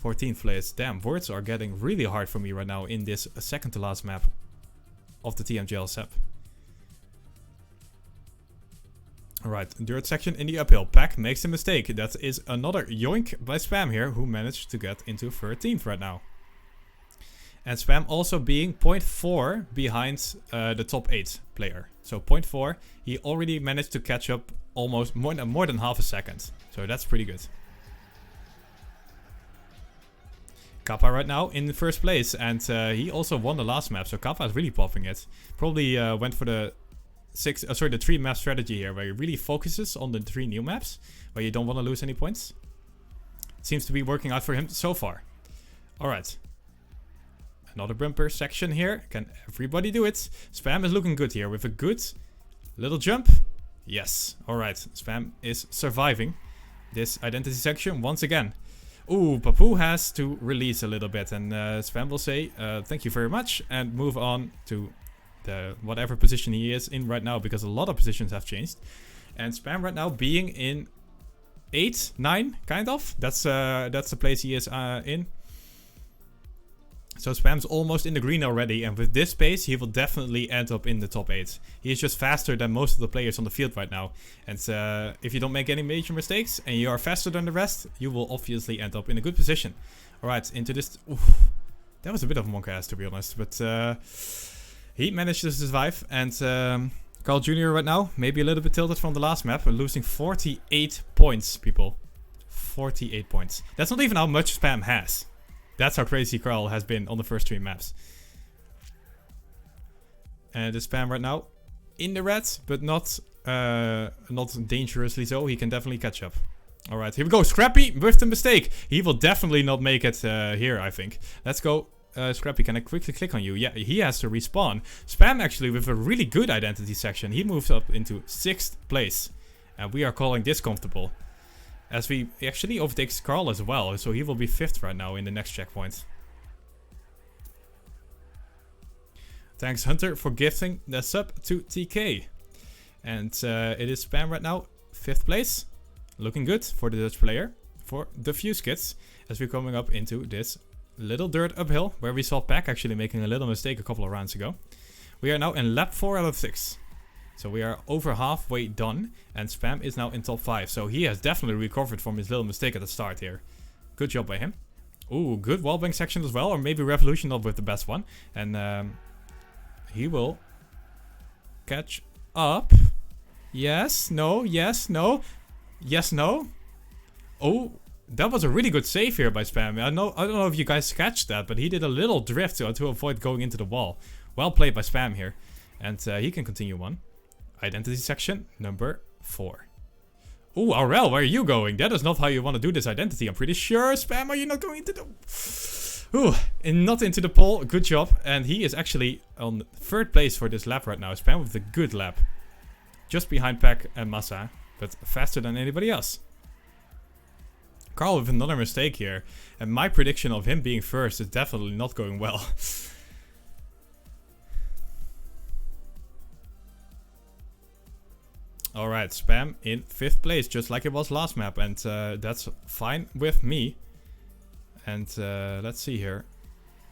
14th place. Damn, words are getting really hard for me right now in this second to last map of the TMGL SEP. Alright, third section in the uphill. Pack makes a mistake. That is another yoink by Spam here, who managed to get into 13th right now. And Spam also being 0.4 behind the top 8 player. So 0.4, he already managed to catch up almost more than half a second. So that's pretty good. Kappa right now in the first place, and he also won the last map, so Kappa is really popping it. Probably went for the 3 map strategy here, where he really focuses on the 3 new maps, where you don't want to lose any points. It seems to be working out for him so far. Alright. Another bumper section here. Can everybody do it? Spam is looking good here with a good little jump. Yes. Alright. Spam is surviving this identity section once again. Ooh, Papu has to release a little bit, and Spam will say thank you very much and move on to the whatever position he is in right now, because a lot of positions have changed. And Spam right now being in 8, 9, kind of. That's the place he is in. So Spam's almost in the green already, and with this pace he will definitely end up in the top 8. He is just faster than most of the players on the field right now. And if you don't make any major mistakes and you are faster than the rest, you will obviously end up in a good position. Alright, into this... Oof, that was a bit of a monk ass, to be honest. But he managed to survive. And Carl Jr. right now, maybe a little bit tilted from the last map, but losing 48 points, people. 48 points. That's not even how much Spam has. That's how crazy Carl has been on the first 3 maps. And the Spam right now in the red, but not dangerously so. He can definitely catch up. Alright, here we go. Scrappy with the mistake. He will definitely not make it here, I think. Let's go. Scrappy, can I quickly click on you? Yeah, he has to respawn. Spam actually with a really good identity section. He moves up into 6th place. And we are calling this comfortable. As we actually overtakes Carl as well. So he will be 5th right now in the next checkpoint. Thanks Hunter for gifting the sub to TK. And it is Spam right now, 5th place. Looking good for the Dutch player. For Defusekids. As we're coming up into this little dirt uphill. Where we saw Pack actually making a little mistake a couple of rounds ago. We are now in lap 4 out of 6. So we are over halfway done. And Spam is now in top 5. So he has definitely recovered from his little mistake at the start here. Good job by him. Ooh, good wallbang section as well. Or maybe Revolution not with the best one. And he will catch up. Yes, no, yes, no. Yes, no. Oh, that was a really good save here by Spam. I don't know if you guys catch that, but he did a little drift to avoid going into the wall. Well played by Spam here. And he can continue on. Identity section number 4. Ooh, Aurel, where are you going? That is not how you want to do this identity. I'm pretty sure, Spam, are you not going into the... Ooh, and not into the pole. Good job. And he is actually on 3rd place for this lap right now. Spam with a good lap. Just behind Pack and Massa. But faster than anybody else. Carl with another mistake here. And my prediction of him being 1st is definitely not going well. Alright, Spam in 5th place. Just like it was last map. And that's fine with me. And let's see here.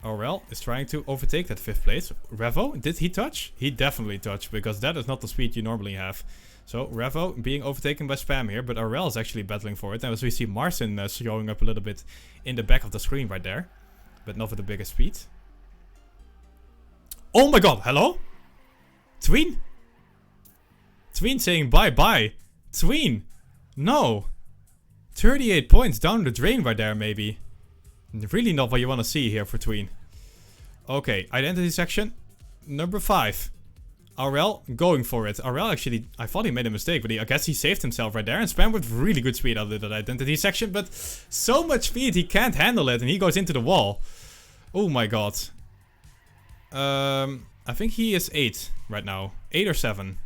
Aurel is trying to overtake that 5th place. Revo, did he touch? He definitely touched, because that is not the speed you normally have. So Revo being overtaken by Spam here, but Aurel is actually battling for it. And as we see Marcin showing up a little bit in the back of the screen right there. But not with the biggest speed. Oh my god, hello? Tween? Tween saying bye-bye. Tween, no. 38 points down the drain right there maybe. Really not what you want to see here for Tween. Okay, identity section number 5. Aurel going for it. Aurel actually, I thought he made a mistake, but I guess he saved himself right there. And Spam with really good speed out of that identity section. But so much speed, he can't handle it. And he goes into the wall. Oh my god. I think he is 8 right now. 8 or 7.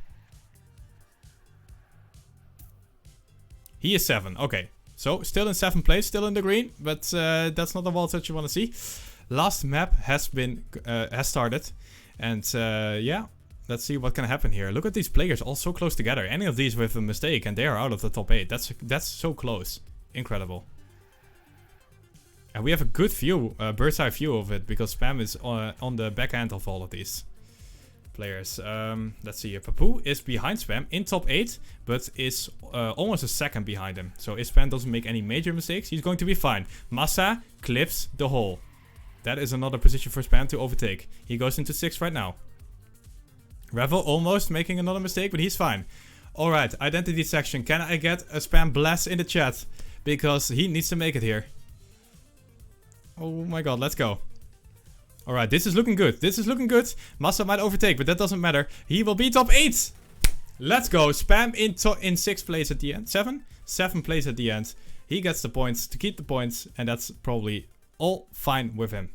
He is 7. Okay. So, still in 7th place, still in the green, but that's not the wall touch you want to see. Last map has started, and yeah, let's see what can happen here. Look at these players all so close together. Any of these with a mistake, and they are out of the top 8. That's so close. Incredible. And we have a good view, bird's eye view of it, because Spam is on the back end of all of these players. Let's see here. Papu is behind Spam in top 8, but is almost a second behind him. So if Spam doesn't make any major mistakes, he's going to be fine. Massa clips the hole. That is another position for Spam to overtake. He goes into 6th right now. Revel almost making another mistake, but he's fine. Alright, identity section. Can I get a Spam bless in the chat? Because he needs to make it here. Oh my god, let's go. Alright, this is looking good. This is looking good. Massa might overtake, but that doesn't matter. He will be top 8. Let's go. Spam in 6th place at the end. 7th place at the end. He gets the points to keep the points. And that's probably all fine with him.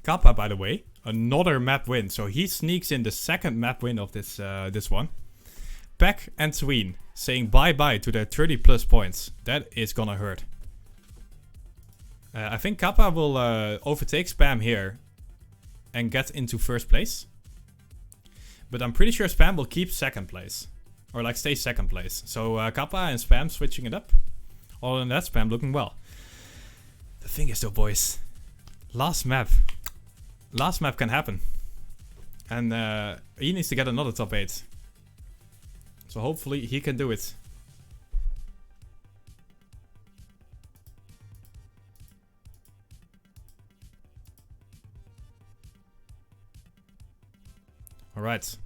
Kappa, by the way, another map win. So he sneaks in the 2nd map win of this one. Peck and Tween saying bye-bye to their 30 plus points. That is gonna hurt. I think Kappa will overtake Spam here and get into 1st place. But I'm pretty sure Spam will keep 2nd place. Or like stay 2nd place. So Kappa and Spam switching it up. Other than that, Spam looking well. The thing is though, boys. Last map can happen. And he needs to get another top 8. So hopefully he can do it. Alright.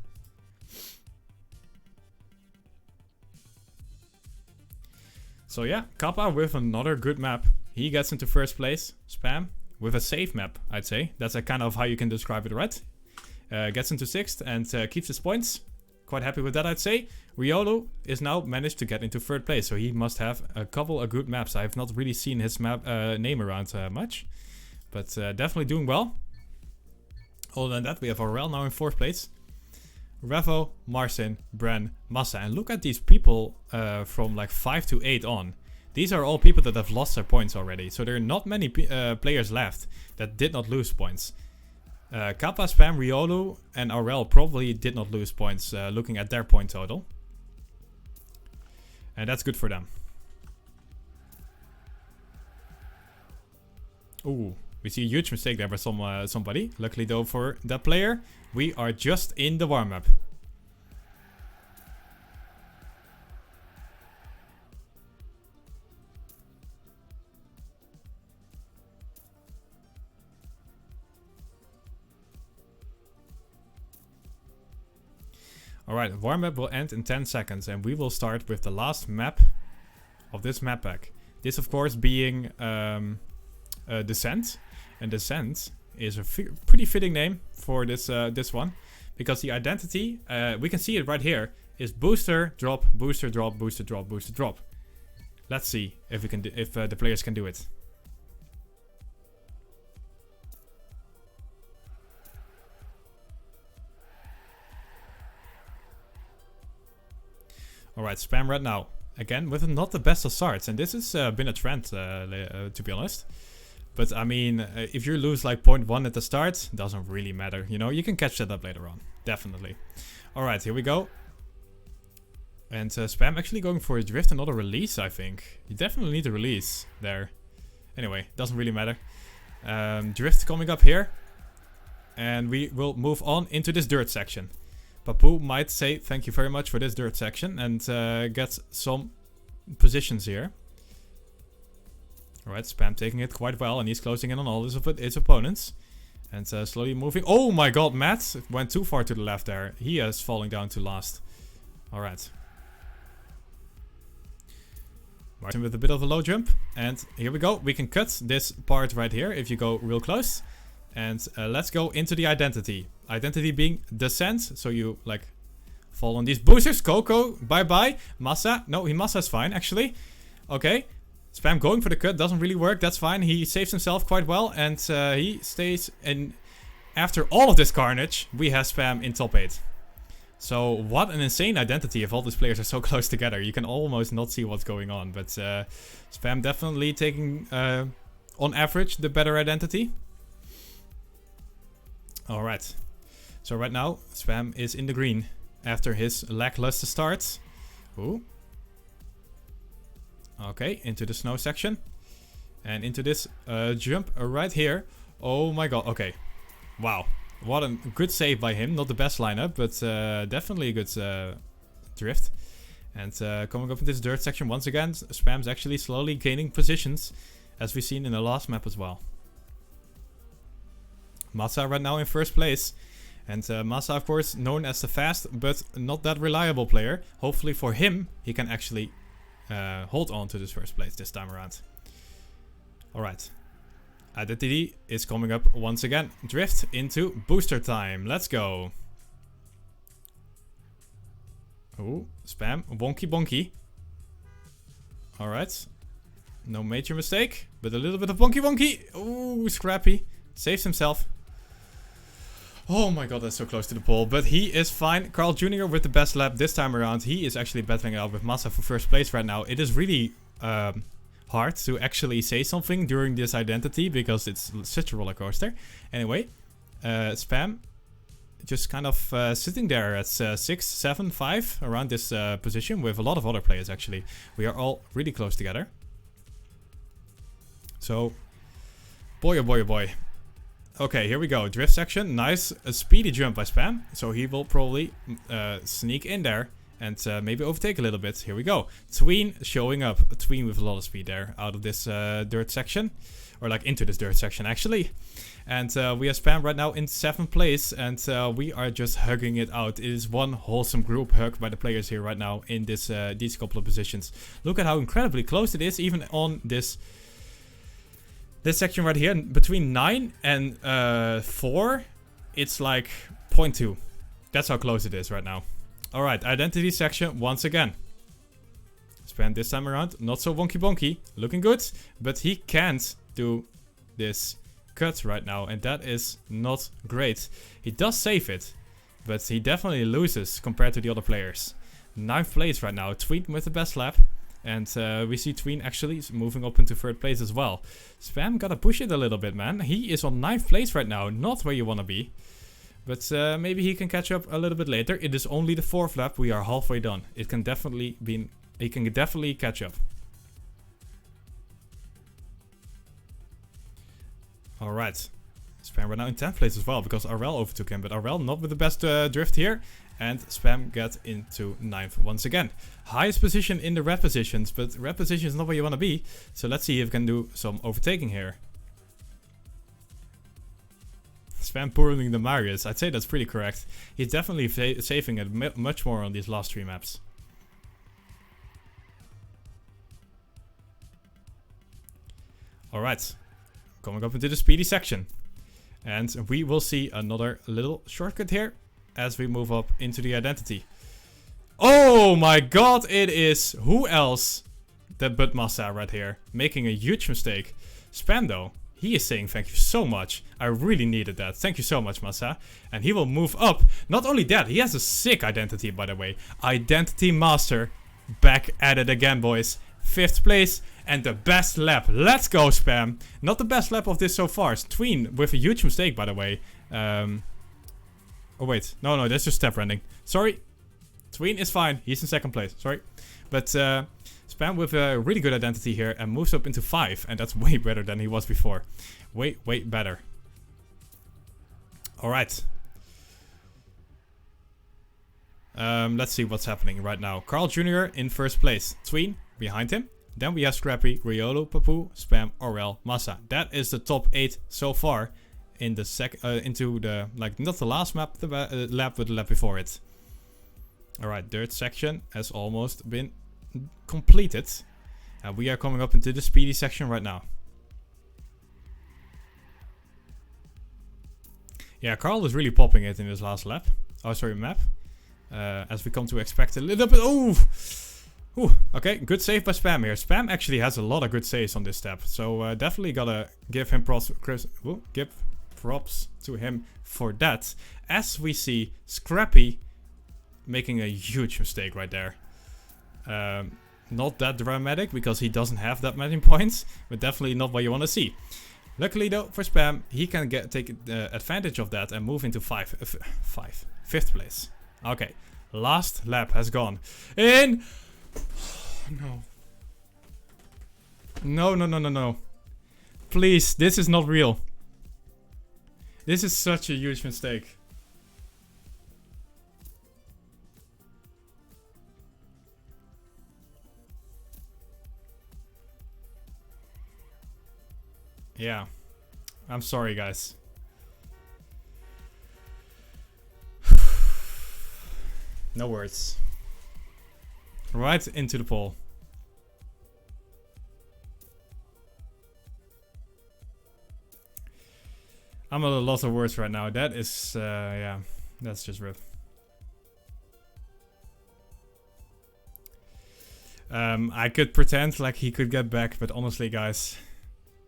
So yeah, Kappa with another good map. He gets into first place. Spam with a safe map, I'd say. That's a kind of how you can describe it, right? Gets into 6th and keeps his points. Quite happy with that, I'd say. Riolu is now managed to get into 3rd place, so he must have a couple of good maps. I've not really seen his map name around much, but definitely doing well. Other than that, we have Aurel now in 4th place. Revo, Marcin, Bren, Massa. And look at these people from like 5 to 8 on. These are all people that have lost their points already. So there are not many players left that did not lose points. Kappa, Spam, Riolu, and Aurel probably did not lose points looking at their point total. And that's good for them. Ooh, we see a huge mistake there by somebody. Luckily though for that player, we are just in the warm-up. Alright, warm-up will end in 10 seconds and we will start with the last map of this map pack. This of course being Descent. And Descent is a pretty fitting name for this this one. Because the identity, we can see it right here, is booster, drop, booster, drop, booster, drop, booster, drop. Let's see if we can if the players can do it. Alright, Spam right now. Again, with not the best of starts. And this has been a trend, to be honest. But, I mean, if you lose like 0.1 at the start, doesn't really matter. You know, you can catch that up later on. Definitely. Alright, here we go. And Spam actually going for a drift and not a release, I think. You definitely need a release there. Anyway, doesn't really matter. Drift coming up here. And we will move on into this dirt section. Papu might say thank you very much for this dirt section and get some positions here. Alright, Spam taking it quite well and he's closing in on all his opponents. And slowly moving. Oh my god, Matt went too far to the left there. He is falling down to last. Alright. Martin with a bit of a low jump. And here we go. We can cut this part right here if you go real close. And let's go into the identity. Identity being Descent. So you like fall on these boosters. Coco, bye bye. Massa. No, Massa's fine actually. Okay. Spam going for the cut doesn't really work. That's fine. He saves himself quite well. And he stays in. After all of this carnage, we have Spam in top 8. So what an insane identity if all these players are so close together. You can almost not see what's going on. But Spam definitely taking, on average, the better identity. Alright. So right now, Spam is in the green after his lackluster start. Ooh. Okay, into the snow section. And into this jump right here. Oh my god, okay. Wow. What a good save by him. Not the best lineup, but definitely a good drift. And coming up in this dirt section once again, Spam's actually slowly gaining positions, as we've seen in the last map as well. Massa right now in first place. And Massa, of course, known as the fast, but not that reliable player. Hopefully for him, he can actually hold on to this first place this time around. Alright. Identity is coming up once again. Drift into booster time. Let's go. Ooh, Spam. Wonky bonky. Alright. No major mistake, but a little bit of wonky wonky. Ooh, Scrappy. Saves himself. Oh my god, that's so close to the pole. But he is fine. Carl Jr. with the best lap this time around. He is actually battling it out with Massa for first place right now. It is really hard to actually say something during this identity because it's such a roller coaster. Anyway, Spam just kind of sitting there at 6, 7, 5 around this position with a lot of other players actually. We are all really close together. So, boy oh boy oh boy. Okay, here we go. Drift section. Nice. A speedy jump by Spam. So he will probably sneak in there and maybe overtake a little bit. Here we go. Tween showing up. A Tween with a lot of speed there out of this dirt section. Or like into this dirt section actually. And we have Spam right now in 7th place. And we are just hugging it out. It is one wholesome group hug by the players here right now in this these couple of positions. Look at how incredibly close it is even on this This section right here, between 9 and 4, it's like 0.2. That's how close it is right now. Alright, identity section once again. Spam this time around, not so wonky bonky, looking good, but he can't do this cut right now, and that is not great. He does save it, but he definitely loses compared to the other players. 9th place right now, Tween with the best lap, and we see Tween actually moving up into 3rd place as well. Spam gotta push it a little bit, man. He is on 9th place right now, not where you wanna be. But maybe he can catch up a little bit later. It is only the 4th lap, we are halfway done. It can definitely be, he can definitely catch up. Alright. Spam right now in 10th place as well, because Arel overtook him. But Arel not with the best drift here. And Spam got into 9th once again. Highest position in the red positions, but red position is not where you want to be. So let's see if we can do some overtaking here. Spam pouring the Marius. I'd say that's pretty correct. He's definitely saving it much more on these last 3 maps. Alright. Coming up into the speedy section. And we will see another little shortcut here as we move up into the identity. Oh my god, it is who else but Massa right here, making a huge mistake. Spam though, he is saying thank you so much. I really needed that. Thank you so much, Massa. And he will move up. Not only that, he has a sick identity, by the way. Identity Master. Back at it again, boys. 5th place and the best lap. Let's go, Spam. Not the best lap of this so far. It's Tween with a huge mistake, by the way. Oh, wait. No, that's just step rending. Sorry. Tween is fine. He's in 2nd place. Sorry. But Spam with a really good identity here and moves up into 5. And that's way better than he was before. Way better. Alright. Let's see what's happening right now. Carl Jr. in 1st place. Tween behind him. Then we have Scrappy, Riolo, Papu, Spam, Aurel, Massa. That is the top 8 so far in the into the, like, not the last map, the lap, but the lap before it. Alright, 3rd section has almost been completed. And we are coming up into the speedy section right now. Yeah, Carl is really popping it in this last lap. Oh, sorry, map. As we come to expect a little bit. Oh! Ooh, okay, good save by Spam here. Spam actually has a lot of good saves on this step. So definitely gotta give him props to him for that. As we see Scrappy making a huge mistake right there. Not that dramatic because he doesn't have that many points. But definitely not what you want to see. Luckily though, for Spam, he can take advantage of that and move into 5th place. Okay, last lap has gone in. No. Please, this is not real. This is such a huge mistake. Yeah. I'm sorry, guys. No words. Right into the pole. I'm at a lot of words right now. That is, yeah, that's just rough. I could pretend like he could get back, but honestly, guys,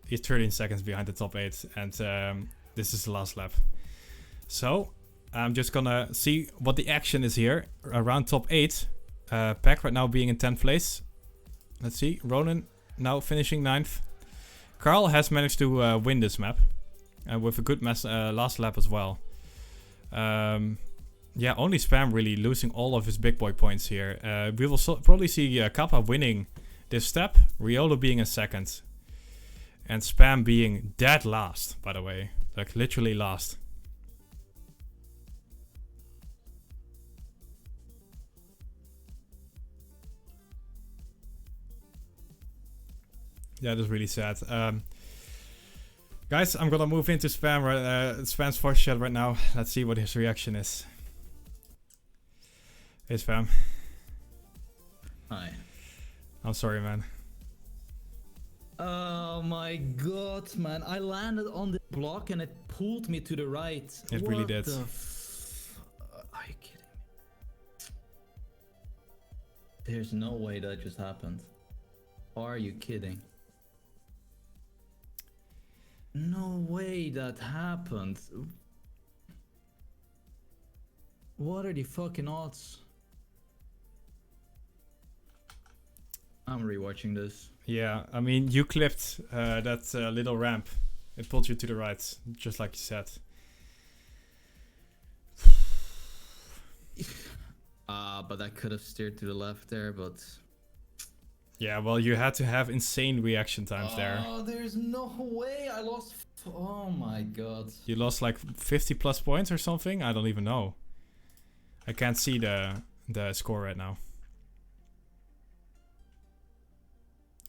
he's 13 seconds behind the top 8, and this is the last lap. So, I'm just gonna see what the action is here around top 8. Pack right now being in 10th place. Let's see. Ronan now finishing 9th. Carl has managed to win this map. With a good last lap as well. Yeah, only Spam really losing all of his big boy points here. We will probably see Kappa winning this step. Riolo being in 2nd. And Spam being dead last, by the way. Like literally last. Yeah, that's really sad. Guys, I'm gonna move into Spam's voice chat right now. Let's see what his reaction is. Hey, Spam. Hi. I'm sorry, man. Oh my god, man. I landed on the block and it pulled me to the right. It really did. Are you kidding me? There's no way that just happened. Are you kidding? No way that happened. What are the fucking odds? I'm rewatching this. Yeah, I mean, you clipped that little ramp. It pulled you to the right, just like you said. But I could have steered to the left there, but... Yeah, well, you had to have insane reaction times there. Oh, there's no way I lost... Oh my god. You lost like 50 plus points or something? I don't even know. I can't see the score right now.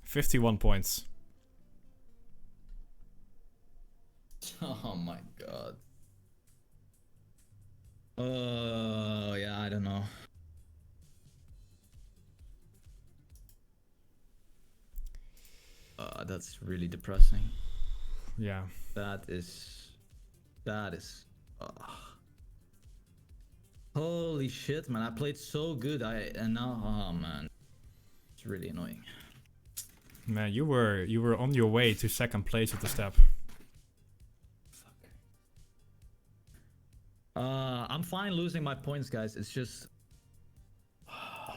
51 points. Oh my god. Yeah, I don't know. That's really depressing. Yeah. That is... Holy shit, man. I played so good. And now, oh man. It's really annoying. Man, you were on your way to second place at the step. Fuck. I'm fine losing my points, guys. It's just...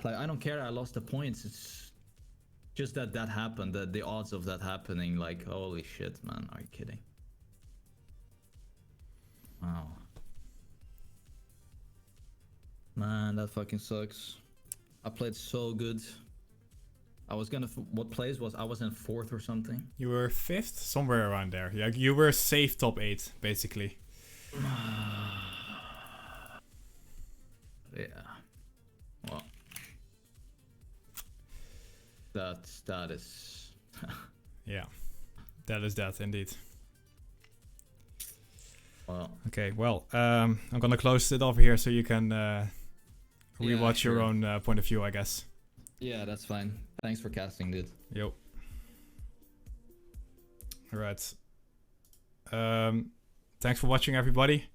Like, I don't care I lost the points. It's just that happened. The odds of that happening, like, holy shit, man. Are you kidding? Wow. Man, that fucking sucks. I played so good. I was gonna... What place was... I was in 4th or something. You were 5th? Somewhere around there. Yeah, you were safe top 8, basically. Yeah. Well. That is... Yeah. That is that, indeed. Well. Okay, well, I'm gonna close it off here so you can rewatch your own point of view, I guess. Yeah, that's fine. Thanks for casting, dude. Yo. Alright. Thanks for watching, everybody.